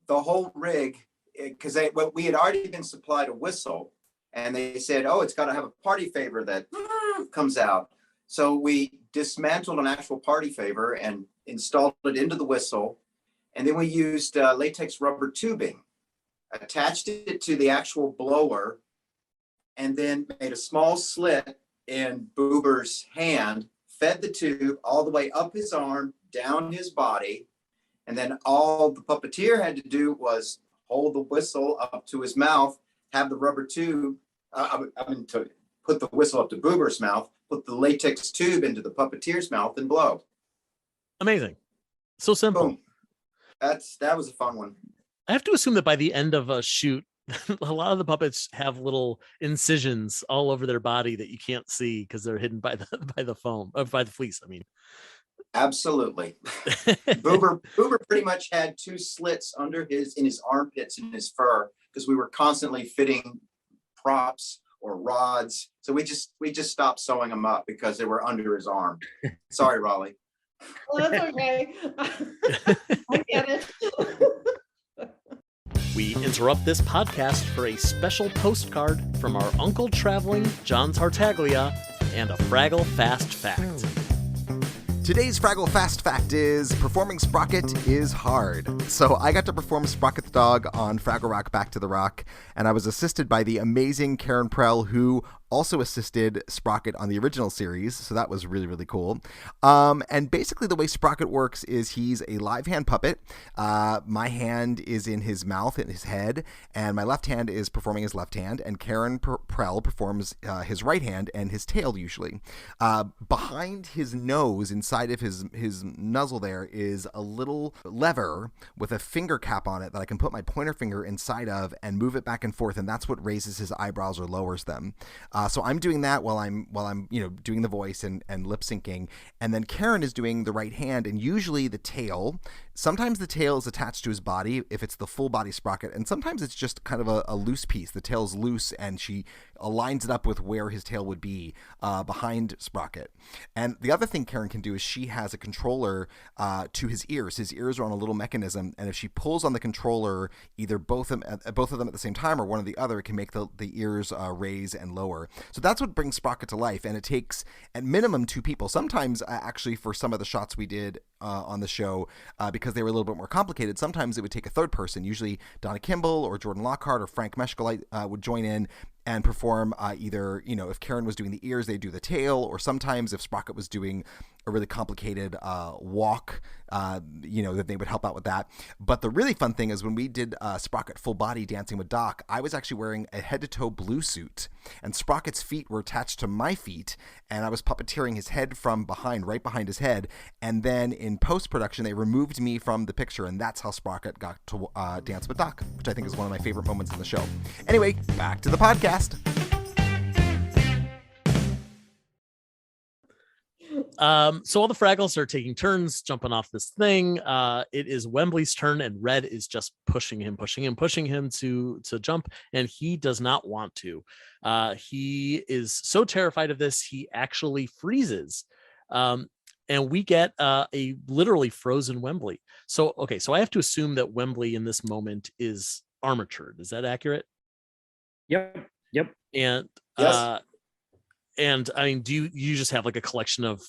The whole rig, because we had already been supplied a whistle, and they said, oh, it's got to have a party favor that comes out. So we dismantled an actual party favor and installed it into the whistle. And then we used latex rubber tubing, attached it to the actual blower, and then made a small slit in Boober's hand, fed the tube all the way up his arm, down his body. And then all the puppeteer had to do was hold the whistle up to his mouth, have the rubber tube, to put the whistle up to Boober's mouth, put the latex tube into the puppeteer's mouth and blow. Amazing. So simple. Boom. That was a fun one. I have to assume that by the end of a shoot, a lot of the puppets have little incisions all over their body that you can't see because they're hidden by the foam, by the fleece. I mean, absolutely. Boober pretty much had 2 slits in his armpits in his fur because we were constantly fitting props or rods. So we just stopped sewing them up because they were under his arm. Sorry, Rollie. Well, that's okay. I get it. We interrupt this podcast for a special postcard from our uncle traveling John Tartaglia and a Fraggle Fast Fact. Today's Fraggle Fast Fact is performing Sprocket is hard. So I got to perform Sprocket the dog on Fraggle Rock Back to the Rock, and I was assisted by the amazing Karen Prell, who also assisted Sprocket on the original series, so that was really, really cool. And basically the way Sprocket works is he's a live hand puppet. My hand is in his mouth and his head, and my left hand is performing his left hand, and Karen Prell performs his right hand and his tail usually. Behind his nose, inside of his nuzzle there, is a little lever with a finger cap on it that I can put my pointer finger inside of and move it back and forth, and that's what raises his eyebrows or lowers them. So I'm doing that while I'm doing the voice and lip syncing, and then Karen is doing the right hand and usually the tail. Sometimes the tail is attached to his body if it's the full body Sprocket, and sometimes it's just kind of a loose piece. The tail's loose and she aligns it up with where his tail would be behind Sprocket. And the other thing Karen can do is she has a controller to his ears. His ears are on a little mechanism, and if she pulls on the controller, either both of them at the same time or one or the other, it can make the ears raise and lower. So that's what brings Sprocket to life, and it takes at minimum 2 people. Sometimes actually for some of the shots we did on the show, because they were a little bit more complicated, sometimes it would take a third person. Usually Donna Kimball or Jordan Lockhart or Frank Meshkel would join in and perform either, if Karen was doing the ears, they'd do the tail, or sometimes if Sprocket was doing a really complicated walk, that they would help out with that. But the really fun thing is when we did Sprocket Full Body Dancing with Doc, I was actually wearing a head-to-toe blue suit, and Sprocket's feet were attached to my feet, and I was puppeteering his head from behind, right behind his head, and then in post-production, they removed me from the picture, and that's how Sprocket got to dance with Doc, which I think is one of my favorite moments in the show. Anyway, back to the podcast. So all the Fraggles are taking turns jumping off this thing. It is Wembley's turn, and Red is just pushing him to jump, and he does not want to. He is so terrified of this, he actually freezes. And we get a literally frozen Wembley. So I have to assume that Wembley in this moment is armatured. Is that accurate? Yep. And yes. And I mean, do you just have like a collection of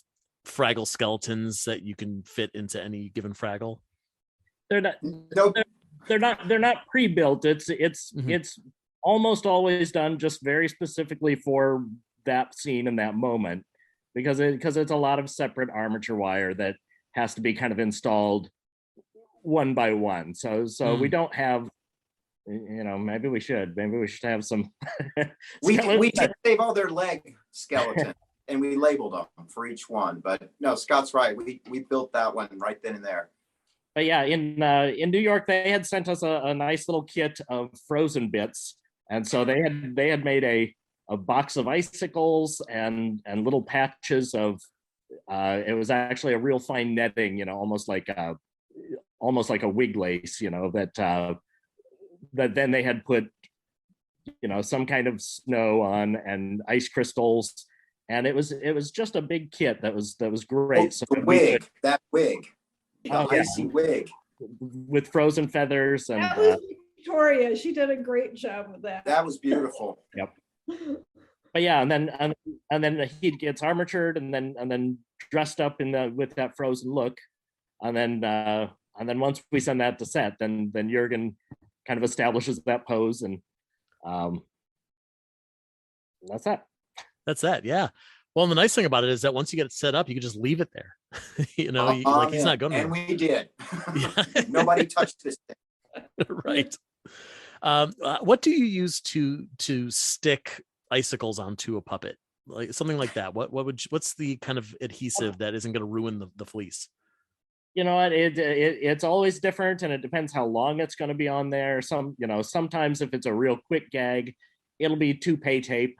Fraggle skeletons that you can fit into any given Fraggle? They're not. Nope. They're not pre-built. It's Mhm. it's almost always done just very specifically for that scene and that moment, because it's a lot of separate armature wire that has to be kind of installed one by one. So we don't have, maybe we should have some. We did save all their leg skeleton and we labeled them for each one. But no, Scott's right. We built that one right then and there. But yeah, in New York, they had sent us a nice little kit of frozen bits, and so they had made a box of icicles and little patches of. It was actually a real fine netting, almost like a wig lace, that then they had put, some kind of snow on and ice crystals, and it was just a big kit that was great. So the wig, that wig. The icy yeah. wig with frozen feathers, and that was Victoria. She did a great job with that. That was beautiful. Yep. But yeah, and then he gets armatured and then dressed up with that frozen look, and then once we send that to set, then Jurgen kind of establishes that pose, and that's that. That's that. Yeah. Well, and the nice thing about it is that once you get it set up, you can just leave it there. He's not going to. And we did. Yeah. Nobody touched this thing. Right. What do you use to stick icicles onto a puppet? Like something like that. What's the kind of adhesive that isn't going to ruin the fleece? You know what? It's always different, and it depends how long it's going to be on there. Sometimes if it's a real quick gag, it'll be 2-pay tape.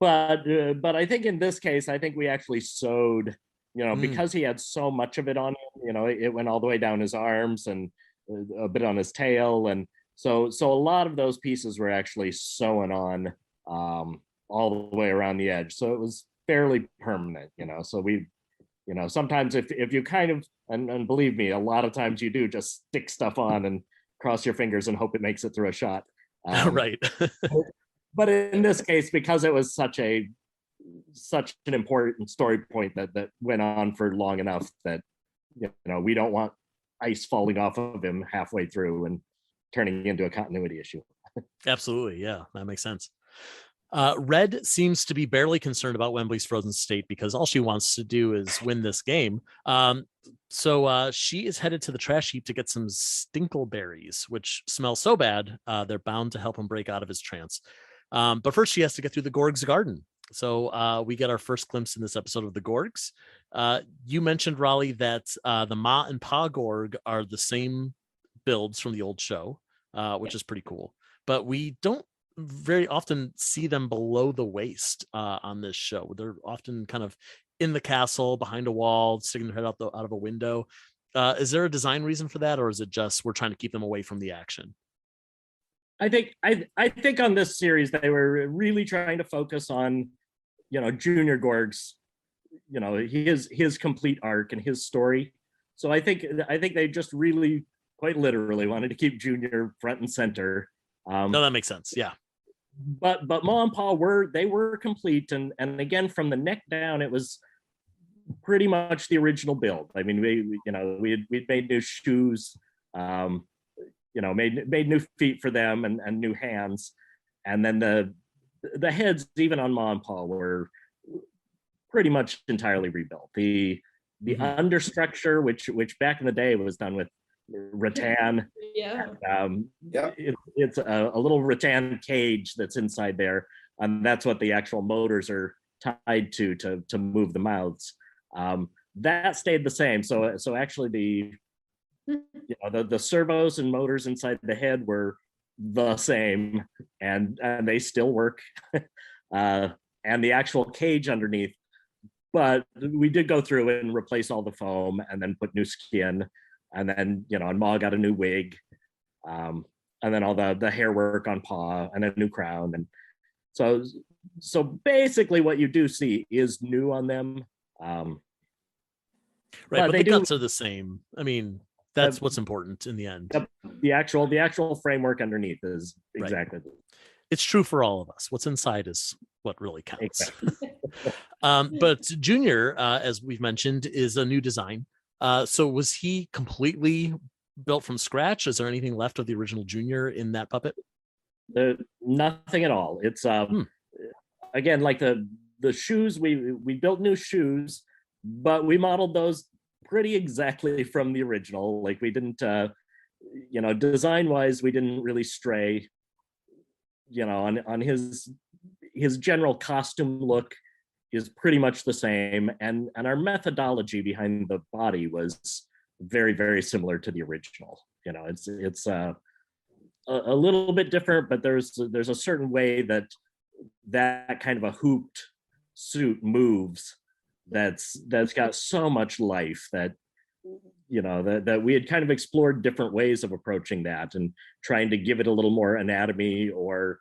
But I think in this case, I think we actually sewed, because he had so much of it on him, it went all the way down his arms and a bit on his tail. And so a lot of those pieces were actually sewn on all the way around the edge. So it was fairly permanent, so we, sometimes if you kind of, and believe me, a lot of times you do just stick stuff on and cross your fingers and hope it makes it through a shot. Right. But in this case, because it was such an important story point that went on for long enough that, we don't want ice falling off of him halfway through and turning into a continuity issue. Absolutely. Yeah, that makes sense. Red seems to be barely concerned about Wembley's frozen state because all she wants to do is win this game. So she is headed to the trash heap to get some stinkleberries, which smell so bad, they're bound to help him break out of his trance. But first she has to get through the Gorg's garden. So we get our first glimpse in this episode of the Gorgs. You mentioned, Rollie, that the Ma and Pa Gorg are the same builds from the old show, which is pretty cool. But we don't very often see them below the waist on this show. They're often kind of in the castle, behind a wall, sticking their head out of a window. Is there a design reason for that, or is it just we're trying to keep them away from the action? I think on this series they were really trying to focus on, Junior Gorg's, his complete arc and his story. So I think they just really, quite literally, wanted to keep Junior front and center. No, that makes sense. Yeah. But Ma and Pa were complete, and again from the neck down, it was pretty much the original build. I mean, we'd made new shoes. Made new feet for them and new hands, and then the heads, even on Ma and Pa, were pretty much entirely rebuilt. The understructure, which back in the day was done with rattan. Yeah. It's a little rattan cage that's inside there, and that's what the actual motors are tied to move the mouths. That stayed the same. So actually the servos and motors inside the head were the same, and they still work, and the actual cage underneath. But we did go through it and replace all the foam, and then put new skin, and then and Ma got a new wig, and then all the hair work on Pa, and a new crown, and so basically what you do see is new on them. Right, but the guts are the same. I mean, that's what's important in the end. The actual framework underneath is exactly. Right. It's true for all of us. What's inside is what really counts. Exactly. But Junior, as we've mentioned, is a new design. So was he completely built from scratch? Is there anything left of the original Junior in that puppet? Nothing at all. It's again, like the shoes, we built new shoes, but we modeled those pretty exactly from the original. Like we didn't design wise, we didn't really stray, on his general costume look is pretty much the same, and our methodology behind the body was very, very similar to the original. It's a little bit different, but there's a certain way that kind of a hooped suit moves that's got so much life that that we had kind of explored different ways of approaching that and trying to give it a little more anatomy, or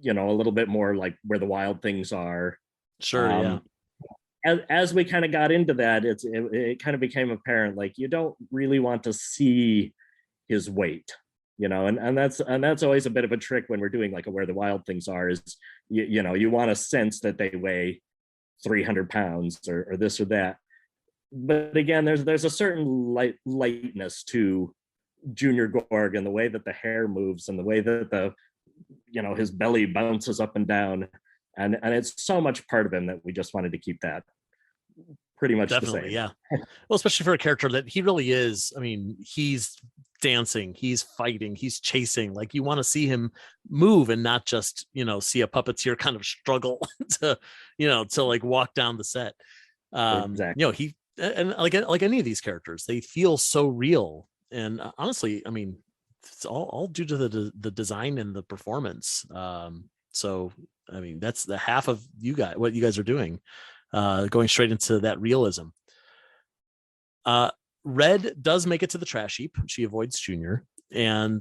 a little bit more like where the wild things are. Sure. Yeah. As we kind of got into that, it kind of became apparent, like, you don't really want to see his weight, and that's always a bit of a trick when we're doing like a where the wild things are, is you want to sense that they weigh 300 pounds or this or that. But again, there's a certain lightness to Junior Gorg, and the way that the hair moves and the way that his belly bounces up and down. And it's so much part of him that we just wanted to keep that pretty much Definitely, the same. Yeah. Well, especially for a character that he really is. I mean, he's dancing, he's fighting, he's chasing. Like, you want to see him move and not just, see a puppeteer kind of struggle to like walk down the set. Exactly. He, and like any of these characters, they feel so real. And honestly, I mean, it's all due to the design and the performance. So I mean, that's the half of what you guys are doing, going straight into that realism. Red does make it to the trash heap. She avoids Junior, and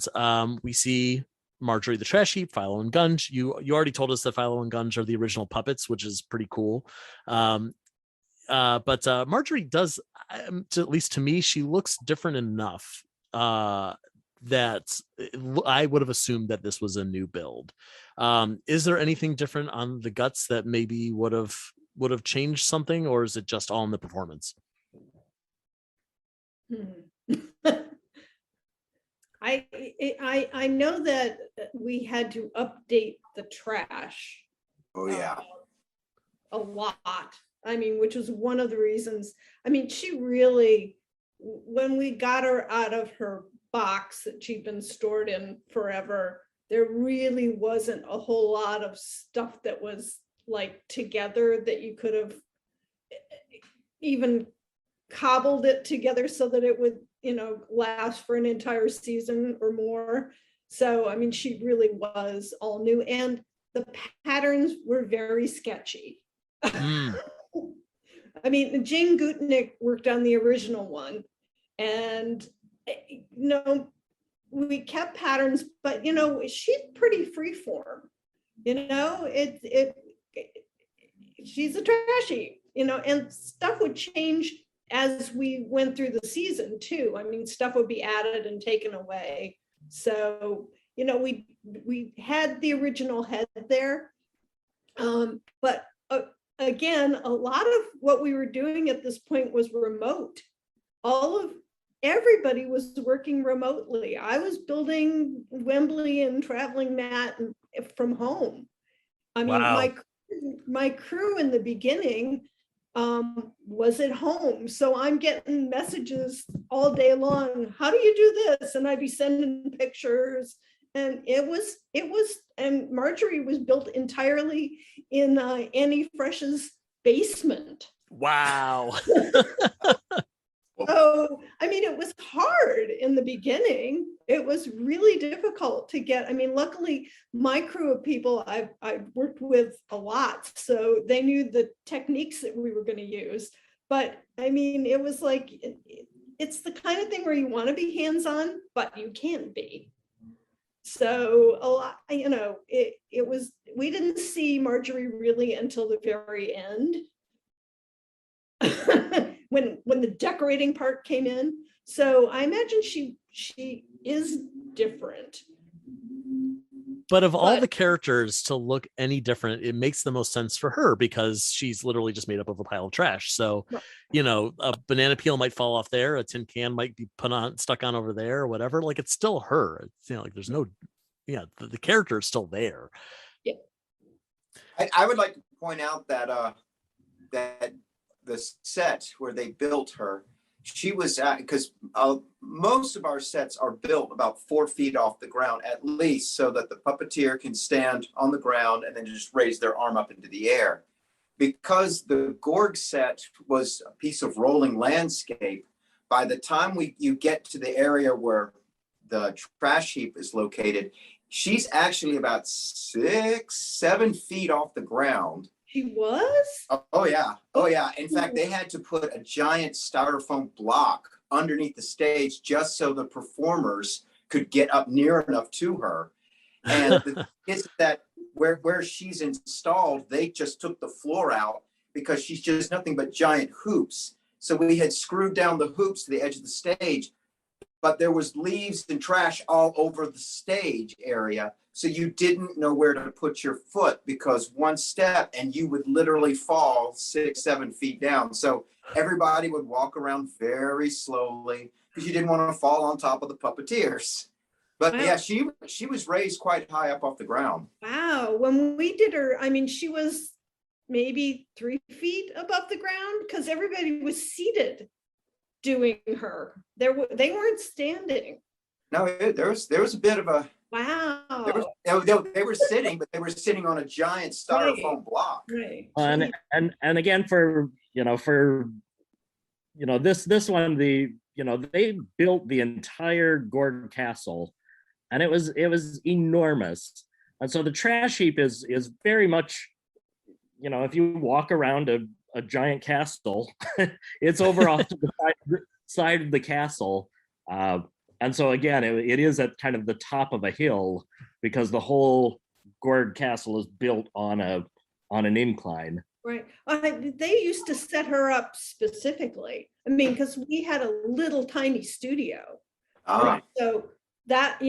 we see Marjorie the trash heap, Philo and Gunge. You already told us that Philo and Gunge are the original puppets, which is pretty cool. But Marjorie does, at least to me, she looks different enough that I would have assumed that this was a new build. Is there anything different on the guts that maybe would have changed something, or is it just all in the performance? I know that we had to update the trash. Oh yeah. A lot. I mean, which was one of the reasons. I mean, she really, when we got her out of her box that she'd been stored in forever, there really wasn't a whole lot of stuff that was like together that you could have even cobbled it together so that it would, last for an entire season or more. So, I mean, she really was all new, and the patterns were very sketchy. I mean, Jane Gutnick worked on the original one, and we kept patterns, but she's pretty freeform. She's a trashy, and stuff would change as we went through the season too. I mean, stuff would be added and taken away. So, we had the original head there, but again, a lot of what we were doing at this point was remote. Everybody was working remotely. I was building Wembley and traveling Matt from home. I mean, wow. my crew in the beginning was at home. So I'm getting messages all day long. How do you do this? And I'd be sending pictures. And it was, and Marjorie was built entirely in Annie Fresh's basement. Wow. So, I mean, it was hard in the beginning. It was really difficult to get. I mean, luckily, my crew of people I've worked with a lot, so they knew the techniques that we were going to use. But I mean, it was like, it's the kind of thing where you want to be hands-on, but you can't be. So a lot, it was, we didn't see Marjorie really until the very end. when the decorating part came in. So I imagine she is different. But of all But- the characters to look any different, it makes the most sense for her because she's literally just made up of a pile of trash. So, Right. you know, a banana peel might fall off there, a tin can might be stuck on over there, or whatever. Like it's still her. It's, you know, like there's no, yeah, the character is still there. I would like to point out that that the set where they built her, she was at, because most of our sets are built about 4 feet off the ground at least, so that the puppeteer can stand on the ground and then just raise their arm up into the air. Because the Gorg set was a piece of rolling landscape, by the time you get to the area where the trash heap is located, she's actually about 6-7 feet off the ground. She was? Oh yeah. In fact, they had to put a giant styrofoam block underneath the stage just so the performers could get up near enough to her. And the thing is that where she's installed, they just took the floor out because she's just nothing but giant hoops. So we had screwed down the hoops to the edge of the stage, but there was leaves and trash all over the stage area. So you didn't know where to put your foot because one step and you would literally fall 6-7 feet down. So everybody would walk around very slowly because you didn't want to fall on top of the puppeteers. But Wow. yeah, she was raised quite high up off the ground. Wow. When we did her, I mean, she was maybe 3 feet above the ground because everybody was seated doing her. They weren't standing. No, there was a bit of a. Wow. They were sitting, but they were sitting on a giant styrofoam block. Right. And again, for this one, they built the entire Gorg castle, and it was enormous. And so the trash heap is very much, if you walk around a giant castle, it's over off to the side of the castle. And so again, it is at kind of the top of a hill because the whole Gorg castle is built on an incline. Right. They used to set her up specifically. I mean, because we had a little tiny studio. Right. So that,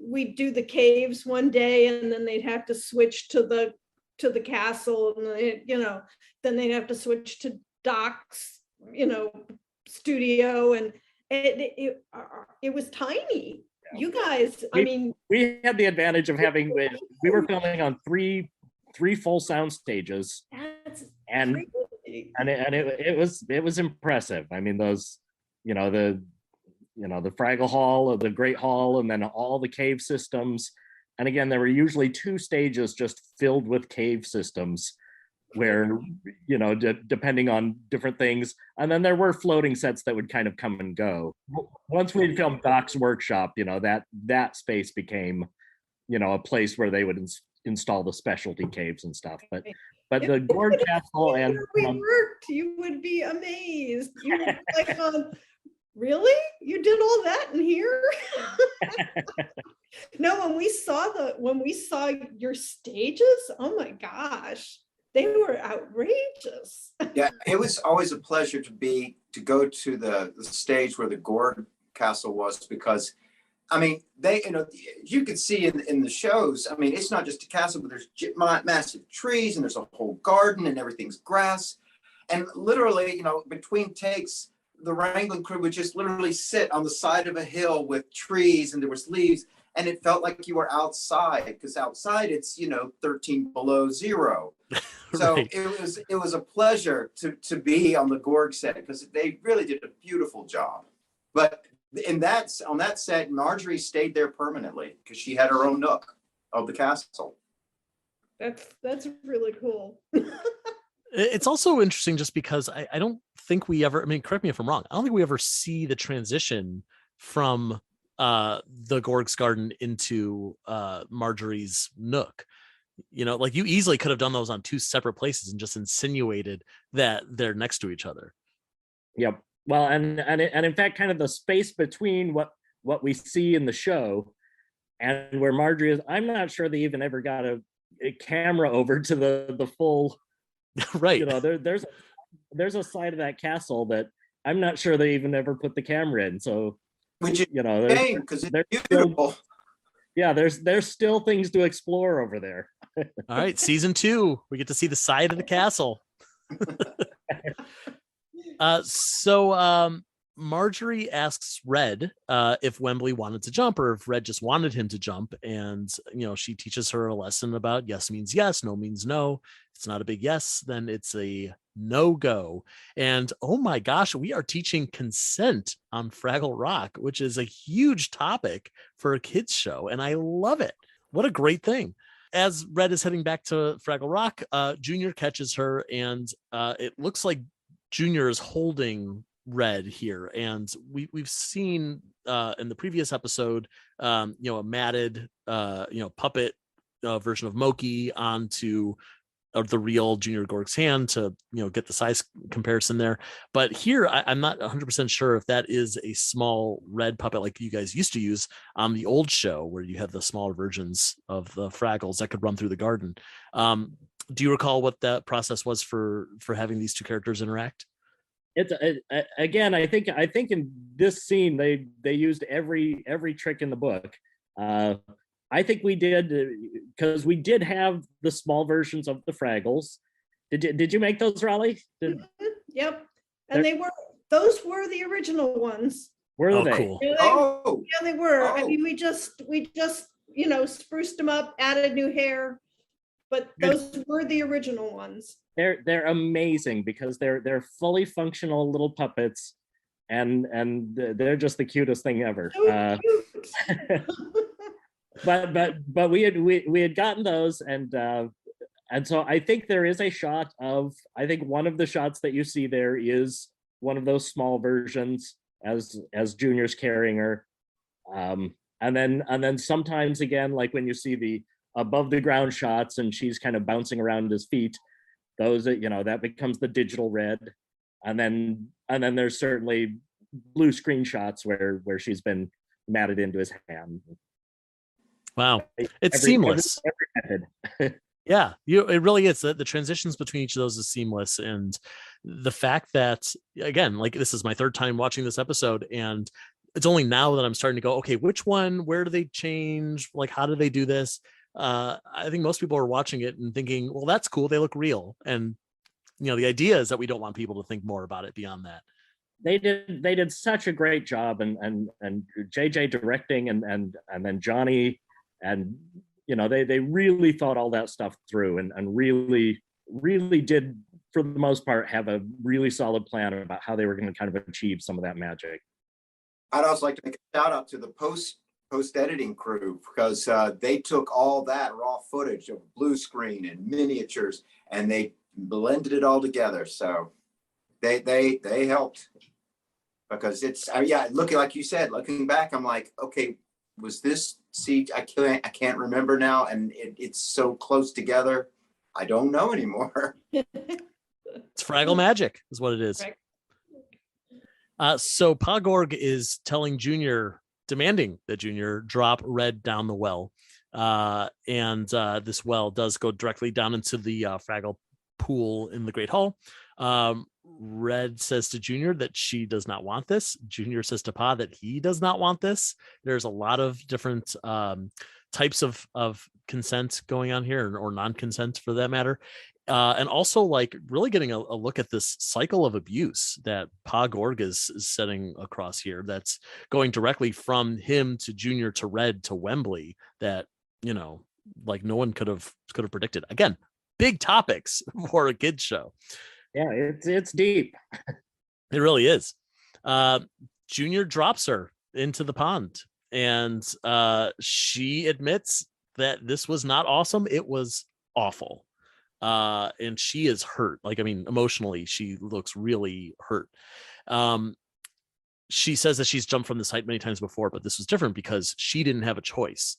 we'd do the caves one day and then they'd have to switch to the castle and then they'd have to switch to Doc's, studio, and it was tiny. You guys, we had the advantage of having, we were filming on three full sound stages, and crazy. it was impressive. I mean, those, the Fraggle Hall or the Great Hall, and then all the cave systems. And again, there were usually 2 stages just filled with cave systems where, depending on different things. And then there were floating sets that would kind of come and go. Once we filmed Doc's workshop, that space became, a place where they would install the specialty caves and stuff. But the Gorg castle and we worked, you would be amazed. You would be like, really? You did all that in here? No, when we saw your stages, oh my gosh, they were outrageous. Yeah, it was always a pleasure to go to the stage where the Gorg castle was, because they, you could see in the shows, it's not just a castle, but there's massive trees and there's a whole garden and everything's grass. And literally, between takes, the wrangling crew would just literally sit on the side of a hill with trees and there was leaves, and it felt like you were outside, because outside it's 13 below zero. So Right. it was a pleasure to be on the Gorg set, because they really did a beautiful job. But on that set, Marjorie stayed there permanently because she had her own nook of the castle. That's really cool. It's also interesting just because I don't think we ever, correct me if I'm wrong, I don't think we ever see the transition from the Gorg's garden into Marjorie's nook. Like you easily could have done those on 2 separate places and just insinuated that they're next to each other. Yep. Well, and in fact, kind of the space between what we see in the show and where Marjorie is, I'm not sure they even ever got a camera over to the full. Right. There's a side of that castle that I'm not sure they even ever put the camera in. So Which is because because it's beautiful. yeah, there's still things to explore over there. All right, season 2, we get to see the side of the castle. So Marjorie asks Red if Wembley wanted to jump or if Red just wanted him to jump. And, she teaches her a lesson about yes means yes, no means no. If it's not a big yes, then it's a no-go. And oh my gosh, we are teaching consent on Fraggle Rock, which is a huge topic for a kids show. And I love it. What a great thing. As Red is heading back to Fraggle Rock, Junior catches her, and it looks like Junior is holding Red here. And we've seen in the previous episode, a matted, puppet version of Moki onto the real Junior Gorg's hand to, get the size comparison there. But here, I'm not 100% sure if that is a small red puppet like you guys used to use on the old show, where you had the smaller versions of the Fraggles that could run through the garden. Do you recall what that process was for having these two characters interact? Again, I think in this scene they used every trick in the book. I think we did, because we did have the small versions of the Fraggles. Did you make those, Rollie? Yep, and those were the original ones. Were they? Cool. Yeah, they were. Oh. I mean, we just spruced them up, added new hair, but those were the original ones. They're amazing because they're fully functional little puppets, and they're just the cutest thing ever. So cute. But we had gotten those, and so I think there is a shot of, I think one of the shots that you see there is one of those small versions as Junior's carrying her, and then sometimes again, like when you see the above the ground shots and she's kind of bouncing around his feet, those that becomes the digital Red, and then there's certainly blue screen shots where she's been matted into his hand. Wow, it's seamless. Yeah, it really is. The transitions between each of those is seamless, and the fact that, again, like, this is my third time watching this episode, and it's only now that I'm starting to go, okay, which one? Where do they change? Like, how do they do this? I think most people are watching it and thinking, well, that's cool. They look real, and the idea is that we don't want people to think more about it beyond that. They did such a great job, and JJ directing, and then Johnny. And they really thought all that stuff through, and really did, for the most part, have a really solid plan about how they were going to kind of achieve some of that magic. I'd also like to make a shout out to the post editing crew, because they took all that raw footage of blue screen and miniatures and they blended it all together. So they helped, because it's looking, like you said, looking back, I'm like, okay, was this I can't remember now, and it's so close together. I don't know anymore. It's Fraggle magic is what it is. So Pa Gorg is telling Junior, demanding that Junior drop Red down the well, and this well does go directly down into the Fraggle pool in the Great Hall. Red says to Junior that she does not want this. Junior says to Pa that he does not want this. There's a lot of different types of consent going on here, or non-consent for that matter. And also, like, really getting a look at this cycle of abuse that Pa Gorg is setting across here. That's going directly from him to Junior to Red to Wembley, that, like, no one could have predicted. Again, big topics for a kids show. Yeah, it's deep. It really is. Junior drops her into the pond, and she admits that this was not awesome. It was awful. And she is hurt. Like, I mean, emotionally, she looks really hurt. She says that she's jumped from this height many times before, but this was different because she didn't have a choice.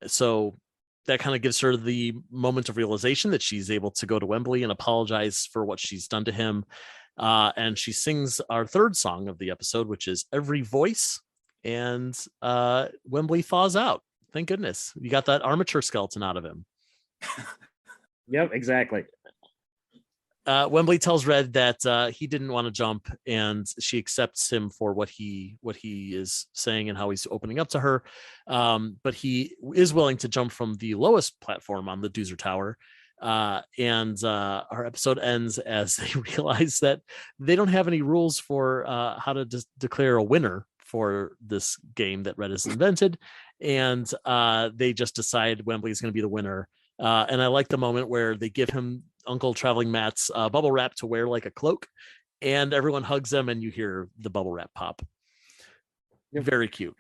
So that kind of gives her the moment of realization that she's able to go to Wembley and apologize for what she's done to him. And she sings our third song of the episode, which is Every Voice. And Wembley thaws out. Thank goodness. You got that armature skeleton out of him. Yep, exactly. Wembley tells Red that he didn't want to jump, and she accepts him for what he is saying and how he's opening up to her. But he is willing to jump from the lowest platform on the Doozer Tower. And our episode ends as they realize that they don't have any rules for how to declare a winner for this game that Red has invented. And they just decide Wembley is going to be the winner. And I like the moment where they give him Uncle Traveling Matt's bubble wrap to wear like a cloak, and everyone hugs him, and you hear the bubble wrap pop. Very cute.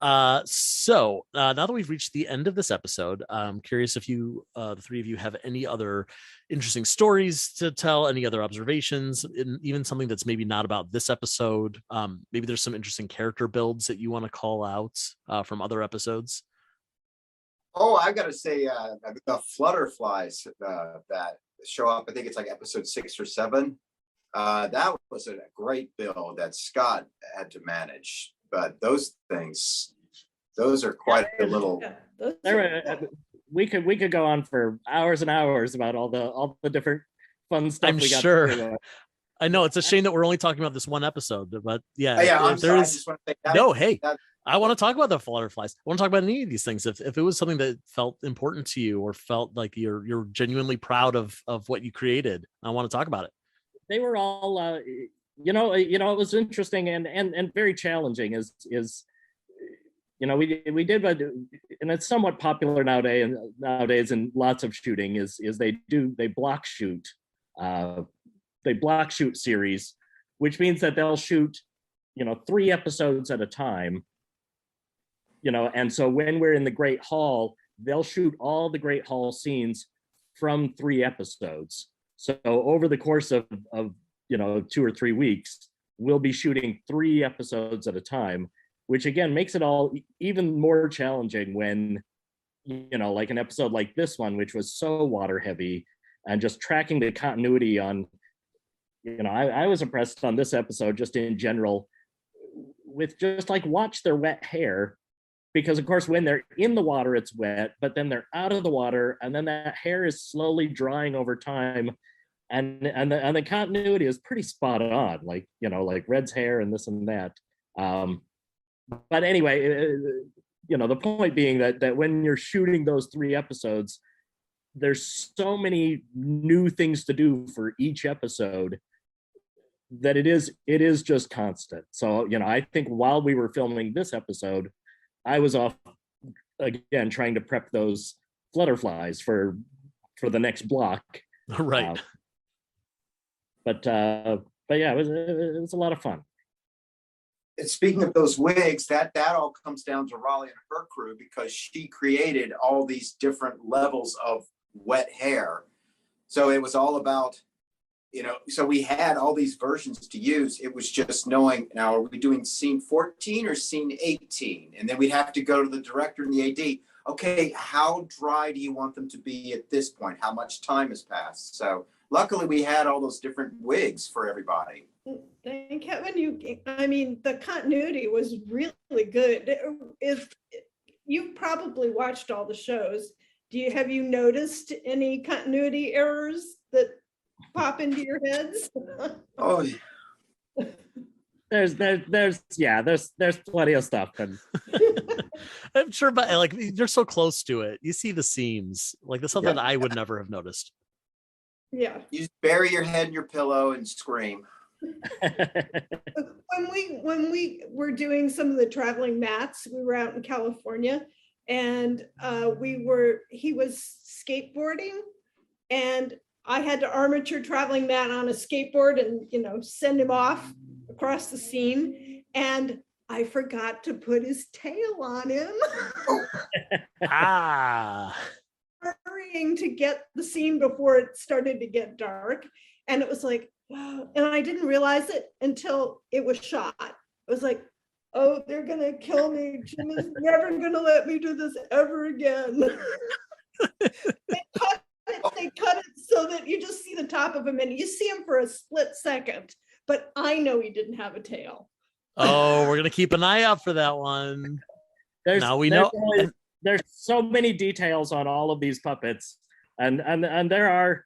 So now that we've reached the end of this episode, I'm curious if you, the three of you, have any other interesting stories to tell, any other observations, even something that's maybe not about this episode. Maybe there's some interesting character builds that you want to call out from other episodes. Oh, I gotta say, the flutterflies that show up, I think it's like episode 6 or 7. That was a great build that Scott had to manage. But those things, those are quite a little. We could go on for hours and hours about all the different fun stuff. I'm sure. I know it's a shame that we're only talking about this one episode, but yeah. I'm sorry, I just want to say that, no, hey, I want to talk about the flutterflies. I want to talk about any of these things. If it was something that felt important to you or felt like you're genuinely proud of what you created, I want to talk about it. They were all, it was interesting and very challenging. Is we did, and it's somewhat popular nowadays in lots of shooting. Is they block shoot. They block shoot series, which means that they'll shoot, 3 episodes at a time. And so when we're in the Great Hall, they'll shoot all the Great Hall scenes from 3 episodes. So over the course of 2 or 3 weeks, we'll be shooting 3 episodes at a time, which again makes it all even more challenging when, like an episode like this one, which was so water heavy, and just tracking the continuity on, I was impressed on this episode just in general with just like watch their wet hair, because of course when they're in the water it's wet, but then they're out of the water and then that hair is slowly drying over time, and the continuity is pretty spot on, like Red's hair and this and that. But anyway, the point being that when you're shooting those 3 episodes, there's so many new things to do for each episode that it is just constant. So, I think while we were filming this episode, I was off again trying to prep those flutterflies for the next block. Right. But yeah, it was a lot of fun. And speaking of those wigs, that all comes down to Rollie and her crew, because she created all these different levels of wet hair. So it was all about, so we had all these versions to use. It was just knowing, now are we doing scene 14 or scene 18? And then we'd have to go to the director and the AD. Okay, how dry do you want them to be at this point? How much time has passed? So luckily we had all those different wigs for everybody. And Kevin, the continuity was really good. If you've probably watched all the shows, have you noticed any continuity errors that pop into your heads? Oh, there's plenty of stuff, and I'm sure, but like you're so close to it, you see the seams, like the stuff that I would never have noticed. Yeah, you just bury your head in your pillow and scream. when we were doing some of the traveling mats, we were out in California, and he was skateboarding, and I had to armature traveling mat on a skateboard and send him off across the scene, and I forgot to put his tail on him. Hurrying to get the scene before it started to get dark, and it was like, wow. And I didn't realize it until it was shot. I was like, oh, they're gonna kill me. Jim is never gonna let me do this ever again. They cut it so that you just see the top of him, and you see him for a split second, but I know he didn't have a tail. Oh, we're gonna keep an eye out for that one. Now we know. There's so many details on all of these puppets, and there are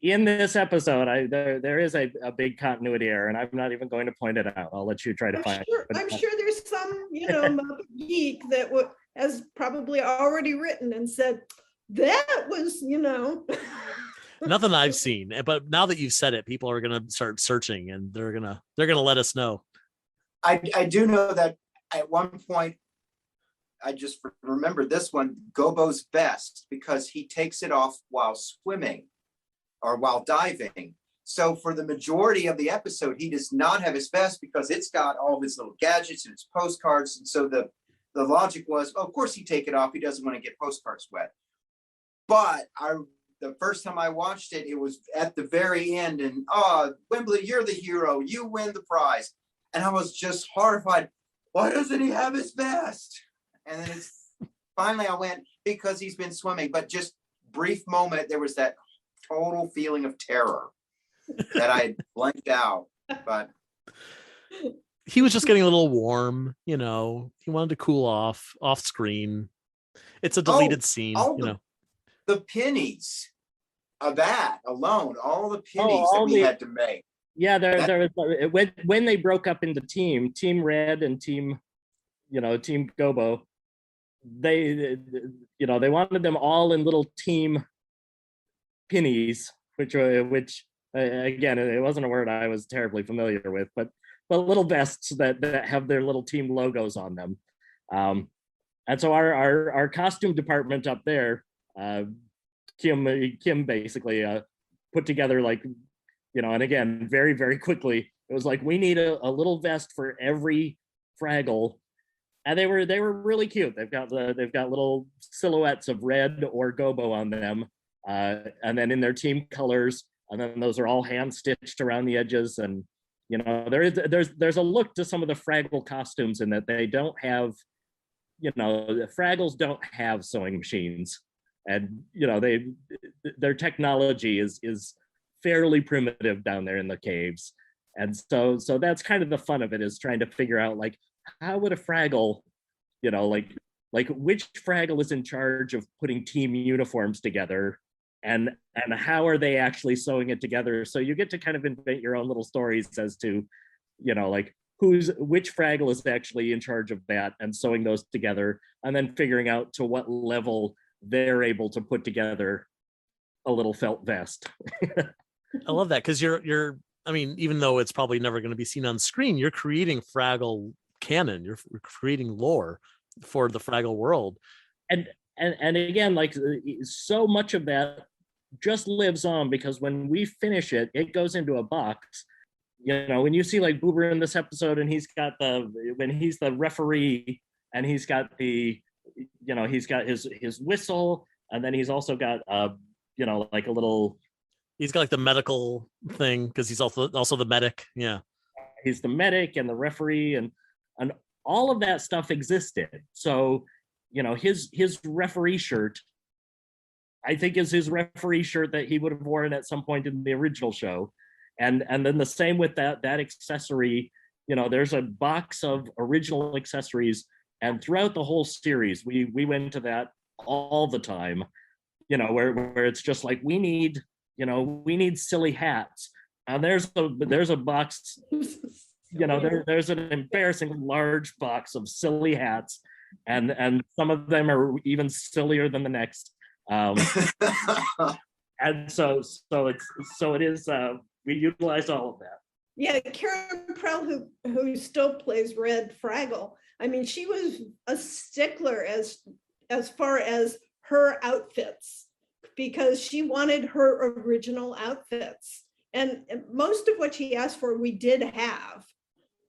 in this episode, there is a big continuity error, and I'm not even going to point it out. I'll let you try to find it. I'm sure there's some, Muppet geek that has probably already written and said, that was, Nothing I've seen, but now that you've said it, people are gonna start searching, and they're gonna let us know. I do know that at one point, I just remember this one, Gobo's best, because he takes it off while swimming or while diving. So for the majority of the episode, he does not have his vest because it's got all his little gadgets and his postcards. And so the logic was, of course he'd take it off. He doesn't want to get postcards wet. But the first time I watched it, it was at the very end, and Wembley, you're the hero. You win the prize. And I was just horrified. Why doesn't he have his vest? And then finally I went, because he's been swimming. But just brief moment, there was that total feeling of terror that I blanked out. But he was just getting a little warm, he wanted to cool off screen. It's a deleted scene, The pennies of that alone, all the pennies that we had to make. Yeah, there was when they broke up into Team Red and Team Gobo, they wanted them all in little team pennies, which again, it wasn't a word I was terribly familiar with, but little vests that have their little team logos on them. And so our costume department up there, Kim basically put together and again, very, very quickly, it was like, we need a little vest for every Fraggle. And they were really cute. They've got little silhouettes of Red or Gobo on them, and then in their team colors, and then those are all hand stitched around the edges. And there's a look to some of the Fraggle costumes in that they don't have, the Fraggles don't have sewing machines, and their technology is fairly primitive down there in the caves. And so that's kind of the fun of it, is trying to figure out how would a Fraggle, which Fraggle is in charge of putting team uniforms together, and how are they actually sewing it together? So you get to kind of invent your own little stories as to, which Fraggle is actually in charge of that and sewing those together, and then figuring out to what level they're able to put together a little felt vest. I love that, because you're even though it's probably never going to be seen on screen, you're creating Fraggle canon, you're creating lore for the Fraggle world. And again, so much of that just lives on, because when we finish it, it goes into a box. When you see Boober in this episode, and he's got when he's the referee, and he's got he's got his whistle, and then he's also got a little, he's got the medical thing, because he's also the medic. Yeah, he's the medic and the referee, and all of that stuff existed. So his referee shirt, I think, is his referee shirt that he would have worn at some point in the original show. And then the same with that accessory. There's a box of original accessories, and throughout the whole series, we went to that all the time. Where it's just we need silly hats, and there's a box. There's an embarrassing large box of silly hats, and some of them are even sillier than the next. And so it is. We utilize all of that. Yeah, Karen Prell, who still plays Red Fraggle. She was a stickler as far as her outfits, because she wanted her original outfits, and most of what she asked for we did have.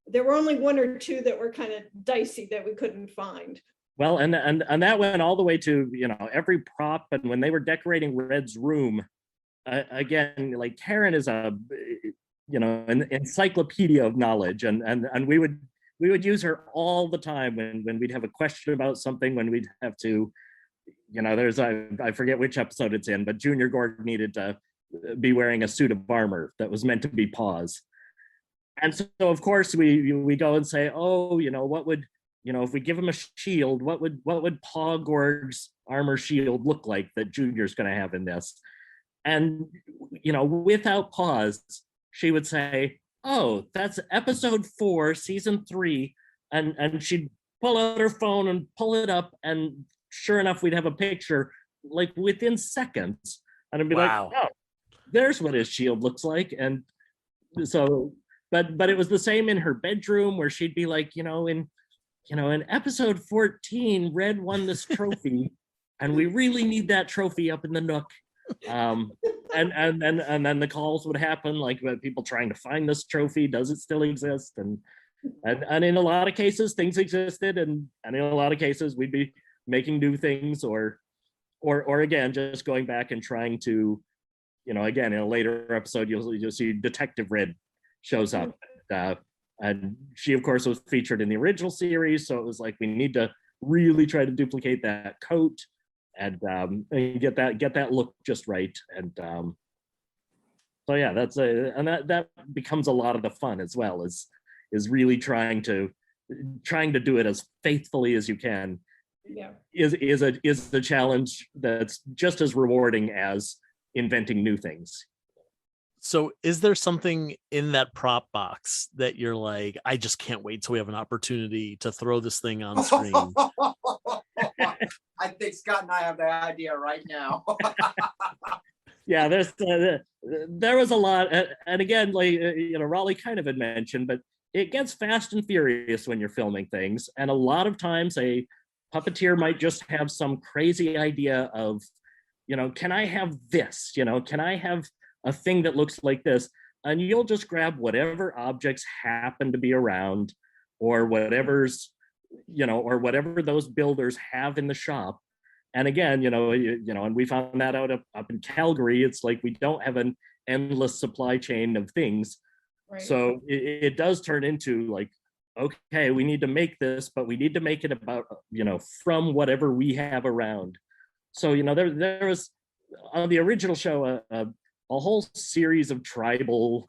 There were only one or two that were kind of dicey that we couldn't find. Well, and that went all the way to every prop, and when they were decorating Red's room, again, Karen is an encyclopedia of knowledge, and we would use her all the time when we'd have a question about something, when we'd have to, there's I forget which episode it's in, but Junior Gordon needed to be wearing a suit of armor that was meant to be Paw's. And so of course we go and say, what would, if we give him a shield, what would Paw Gorg's armor shield look like that Junior's going to have in this? And, without pause, she would say, "Oh, that's episode 4, season 3." And she'd pull out her phone and pull it up. And sure enough, we'd have a picture like within seconds. And I'd be Wow. like, "Oh, there's what his shield looks like." And so, but it was the same in her bedroom, where she'd be like, in episode 14, Red won this trophy, and we really need that trophy up in the nook. And then the calls would happen, like people trying to find this trophy. Does it still exist? And in a lot of cases, things existed, and in a lot of cases, we'd be making new things, or again, just going back and trying to, again, in a later episode, you'll see Detective Red shows up. And she, of course, was featured in the original series, so it was like we need to really try to duplicate that coat and get that look just right. And so yeah, that becomes a lot of the fun as well, is really trying to do it as faithfully as you can. Yeah, is a challenge that's just as rewarding as inventing new things. So is there something in that prop box that you're like, I just can't wait till we have an opportunity to throw this thing on screen? I think Scott and I have the idea right now. Yeah, there was a lot, and again, like Rollie kind of had mentioned, but it gets fast and furious when you're filming things, and a lot of times a puppeteer might just have some crazy idea of, can I have this? Can I have a thing that looks like this? And you'll just grab whatever objects happen to be around, or whatever those builders have in the shop. And again, and we found that out up in Calgary. It's like we don't have an endless supply chain of things. right. So it does turn into like, okay, we need to make this, but we need to make it about, from whatever we have around. So, there was on the original show a whole series of tribal,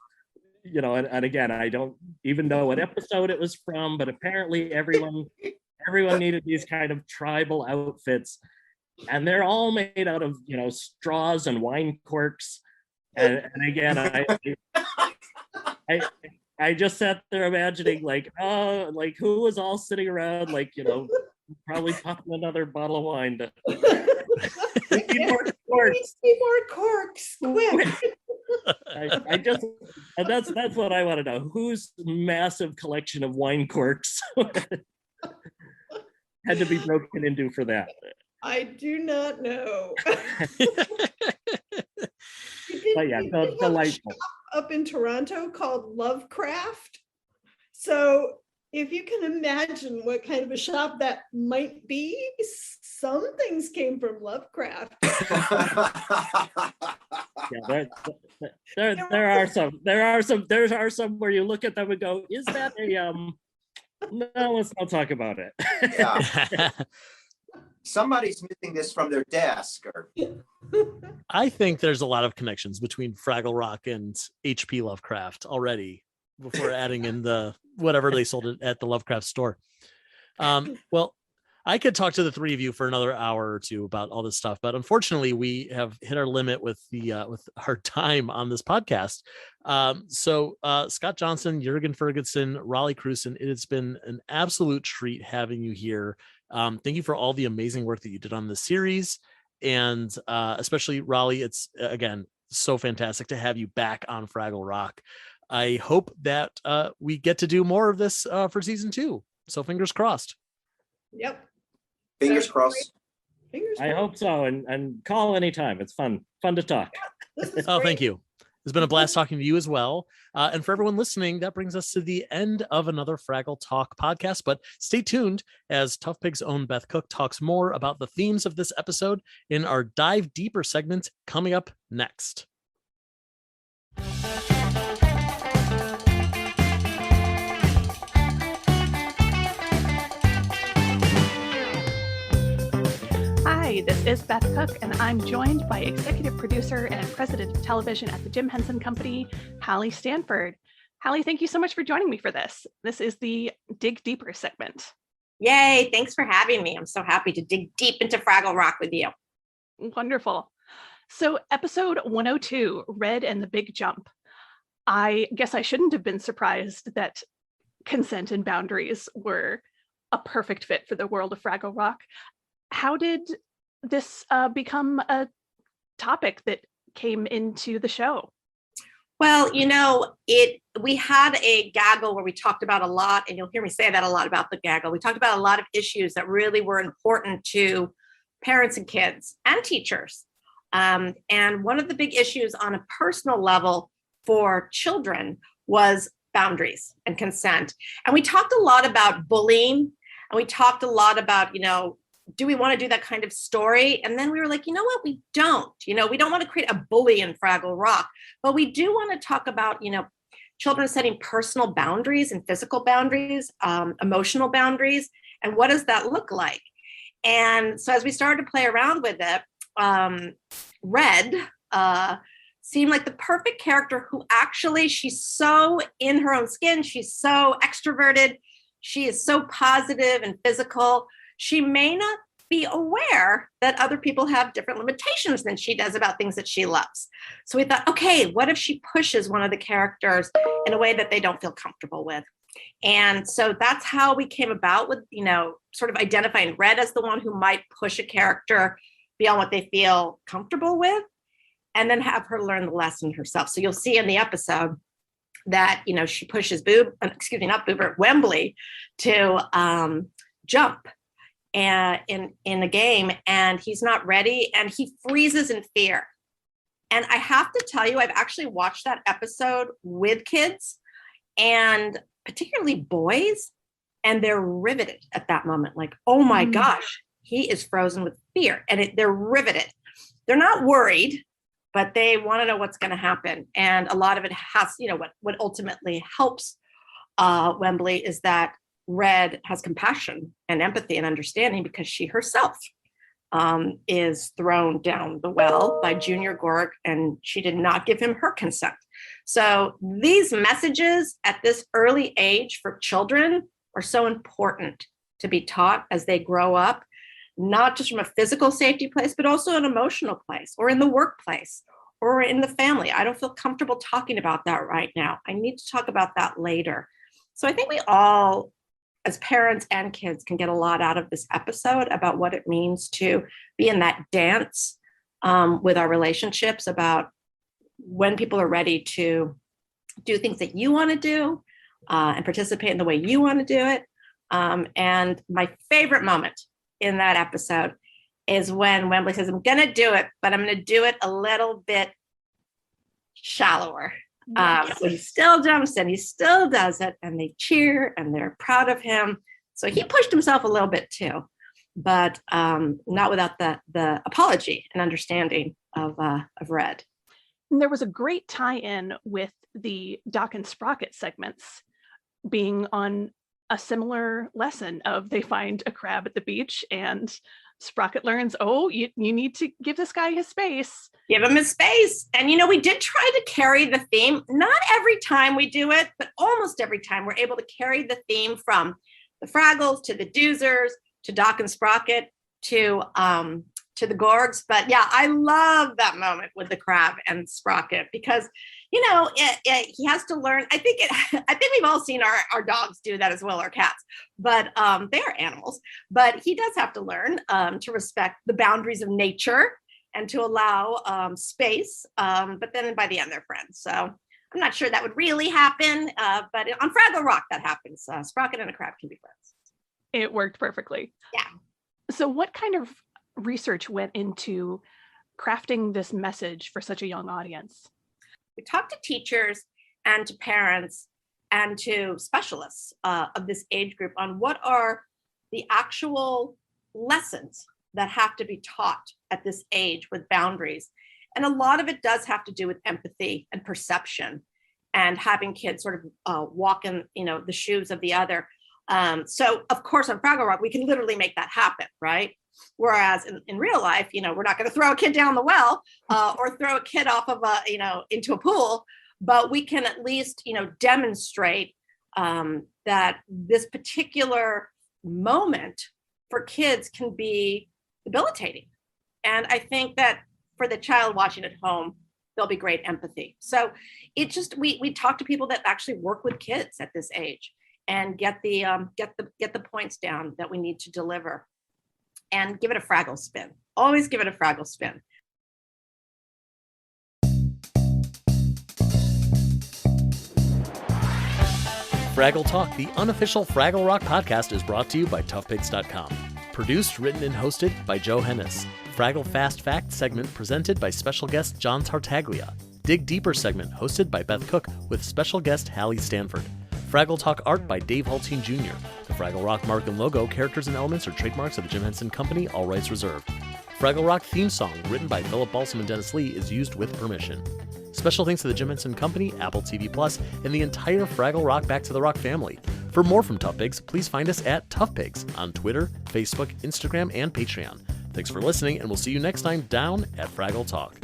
and again, I don't even know what episode it was from, but apparently everyone needed these kind of tribal outfits, and they're all made out of, straws and wine corks. And again, I just sat there imagining like, oh, like who was all sitting around, like, probably popping another bottle of wine to we need more corks. We need more corks, quick. I just, and that's what I want to know. Whose massive collection of wine corks had to be broken into for that? I do not know. But yeah, delightful. Up in Toronto called Lovecraft. So if you can imagine what kind of a shop that might be, some things came from Lovecraft. Yeah, there are some where you look at them and go, is that a no, let's not talk about it. Yeah. Somebody's missing this from their desk. I think there's a lot of connections between Fraggle Rock and H.P. Lovecraft already, before adding in the whatever they sold it at the Lovecraft store. Well, I could talk to the three of you for another hour or two about all this stuff, but unfortunately, we have hit our limit with our time on this podcast. So Scott Johnson, Jurgen Ferguson, Rollie Krewson, it has been an absolute treat having you here. Thank you for all the amazing work that you did on this series, and especially Rollie. It's again so fantastic to have you back on Fraggle Rock. I hope that we get to do more of this for season 2. So fingers crossed. Yep. Fingers crossed. Fingers I hope so, and call anytime. It's fun to talk. Oh, thank you. It's been a blast talking to you as well. And for everyone listening, that brings us to the end of another Fraggle Talk podcast. But stay tuned as Tough Pig's own Beth Cook talks more about the themes of this episode in our Dive Deeper segment coming up next. Hi, this is Beth Cook, and I'm joined by executive producer and president of television at the Jim Henson Company, Hallie Stanford. Hallie, thank you so much for joining me for this. This is the Dig Deeper segment. Yay, thanks for having me. I'm so happy to dig deep into Fraggle Rock with you. Wonderful. So episode 102, Red and the Big Jump. I guess I shouldn't have been surprised that consent and boundaries were a perfect fit for the world of Fraggle Rock. How did this become a topic that came into the show? Well, we had a gaggle where we talked about a lot, and you'll hear me say that a lot about the gaggle. We talked about a lot of issues that really were important to parents and kids and teachers. And one of the big issues on a personal level for children was boundaries and consent. And we talked a lot about bullying, and we talked a lot about, do we want to do that kind of story? And then we were like, you know what, we don't. We don't want to create a bully in Fraggle Rock, but we do want to talk about, children setting personal boundaries and physical boundaries, emotional boundaries, and what does that look like? And so as we started to play around with it, Red seemed like the perfect character who actually, she's so in her own skin. She's so extroverted. She is so positive and physical. She may not be aware that other people have different limitations than she does about things that she loves. So we thought, okay, what if she pushes one of the characters in a way that they don't feel comfortable with? And so that's how we came about with, sort of identifying Red as the one who might push a character beyond what they feel comfortable with, and then have her learn the lesson herself. So you'll see in the episode that, she pushes Wembley to jump in the game, and he's not ready, and he freezes in fear. And I have to tell you, I've actually watched that episode with kids, and particularly boys, and they're riveted at that moment. Like, oh my gosh, he is frozen with fear, and they're riveted. They're not worried, but they want to know what's going to happen. And a lot of it has, what ultimately helps Wembley is that Red has compassion and empathy and understanding, because she herself is thrown down the well by Junior Gorg, and she did not give him her consent. So these messages at this early age for children are so important to be taught as they grow up, not just from a physical safety place, but also an emotional place, or in the workplace, or in the family. I don't feel comfortable talking about that right now. I need to talk about that later. So I think we all, as parents and kids, can get a lot out of this episode about what it means to be in that dance with our relationships, about when people are ready to do things that you want to do and participate in the way you want to do it. And my favorite moment in that episode is when Wembley says, I'm going to do it, but I'm going to do it a little bit shallower. So he still jumps and he still does it, and they cheer and they're proud of him. So he pushed himself a little bit too, but not without the apology and understanding of Red. And there was a great tie-in with the Doc and Sprocket segments being on a similar lesson of they find a crab at the beach, and Sprocket learns, you need to give this guy his space. Give him his space. And, we did try to carry the theme. Not every time we do it, but almost every time we're able to carry the theme from the Fraggles to the Doozers to Doc and Sprocket to the Gorgs. But yeah, I love that moment with the crab and Sprocket, because he has to learn. I think we've all seen our dogs do that as well, our cats, but they are animals. But he does have to learn to respect the boundaries of nature and to allow space. But then by the end, they're friends. So I'm not sure that would really happen, but on Fraggle Rock, that happens. Sprocket and a crab can be friends. It worked perfectly. Yeah. So what kind of research went into crafting this message for such a young audience? We talked to teachers and to parents and to specialists of this age group on what are the actual lessons that have to be taught at this age with boundaries. And a lot of it does have to do with empathy and perception and having kids sort of walk in, the shoes of the other. So of course on Fraggle Rock, we can literally make that happen, right? Whereas in real life, we're not going to throw a kid down the well or throw a kid off of into a pool, but we can at least, demonstrate that this particular moment for kids can be debilitating. And I think that for the child watching at home, there'll be great empathy. So it just, we talk to people that actually work with kids at this age and get the points down that we need to deliver, and give it a Fraggle spin. Always give it a Fraggle spin. Fraggle Talk, the unofficial Fraggle Rock podcast, is brought to you by toughpigs.com. Produced, written, and hosted by Joe Hennis. Fraggle Fast Fact segment presented by special guest John Tartaglia. Dig Deeper segment hosted by Beth Cook with special guest Hallie Stanford. Fraggle Talk art by Dave Hulteen Jr. The Fraggle Rock mark and logo, characters, and elements are trademarks of the Jim Henson Company, all rights reserved. Fraggle Rock theme song, written by Philip Balsam and Dennis Lee, is used with permission. Special thanks to the Jim Henson Company, Apple TV Plus, and the entire Fraggle Rock Back to the Rock family. For more from Tough Pigs, please find us at Tough Pigs on Twitter, Facebook, Instagram, and Patreon. Thanks for listening, and we'll see you next time down at Fraggle Talk.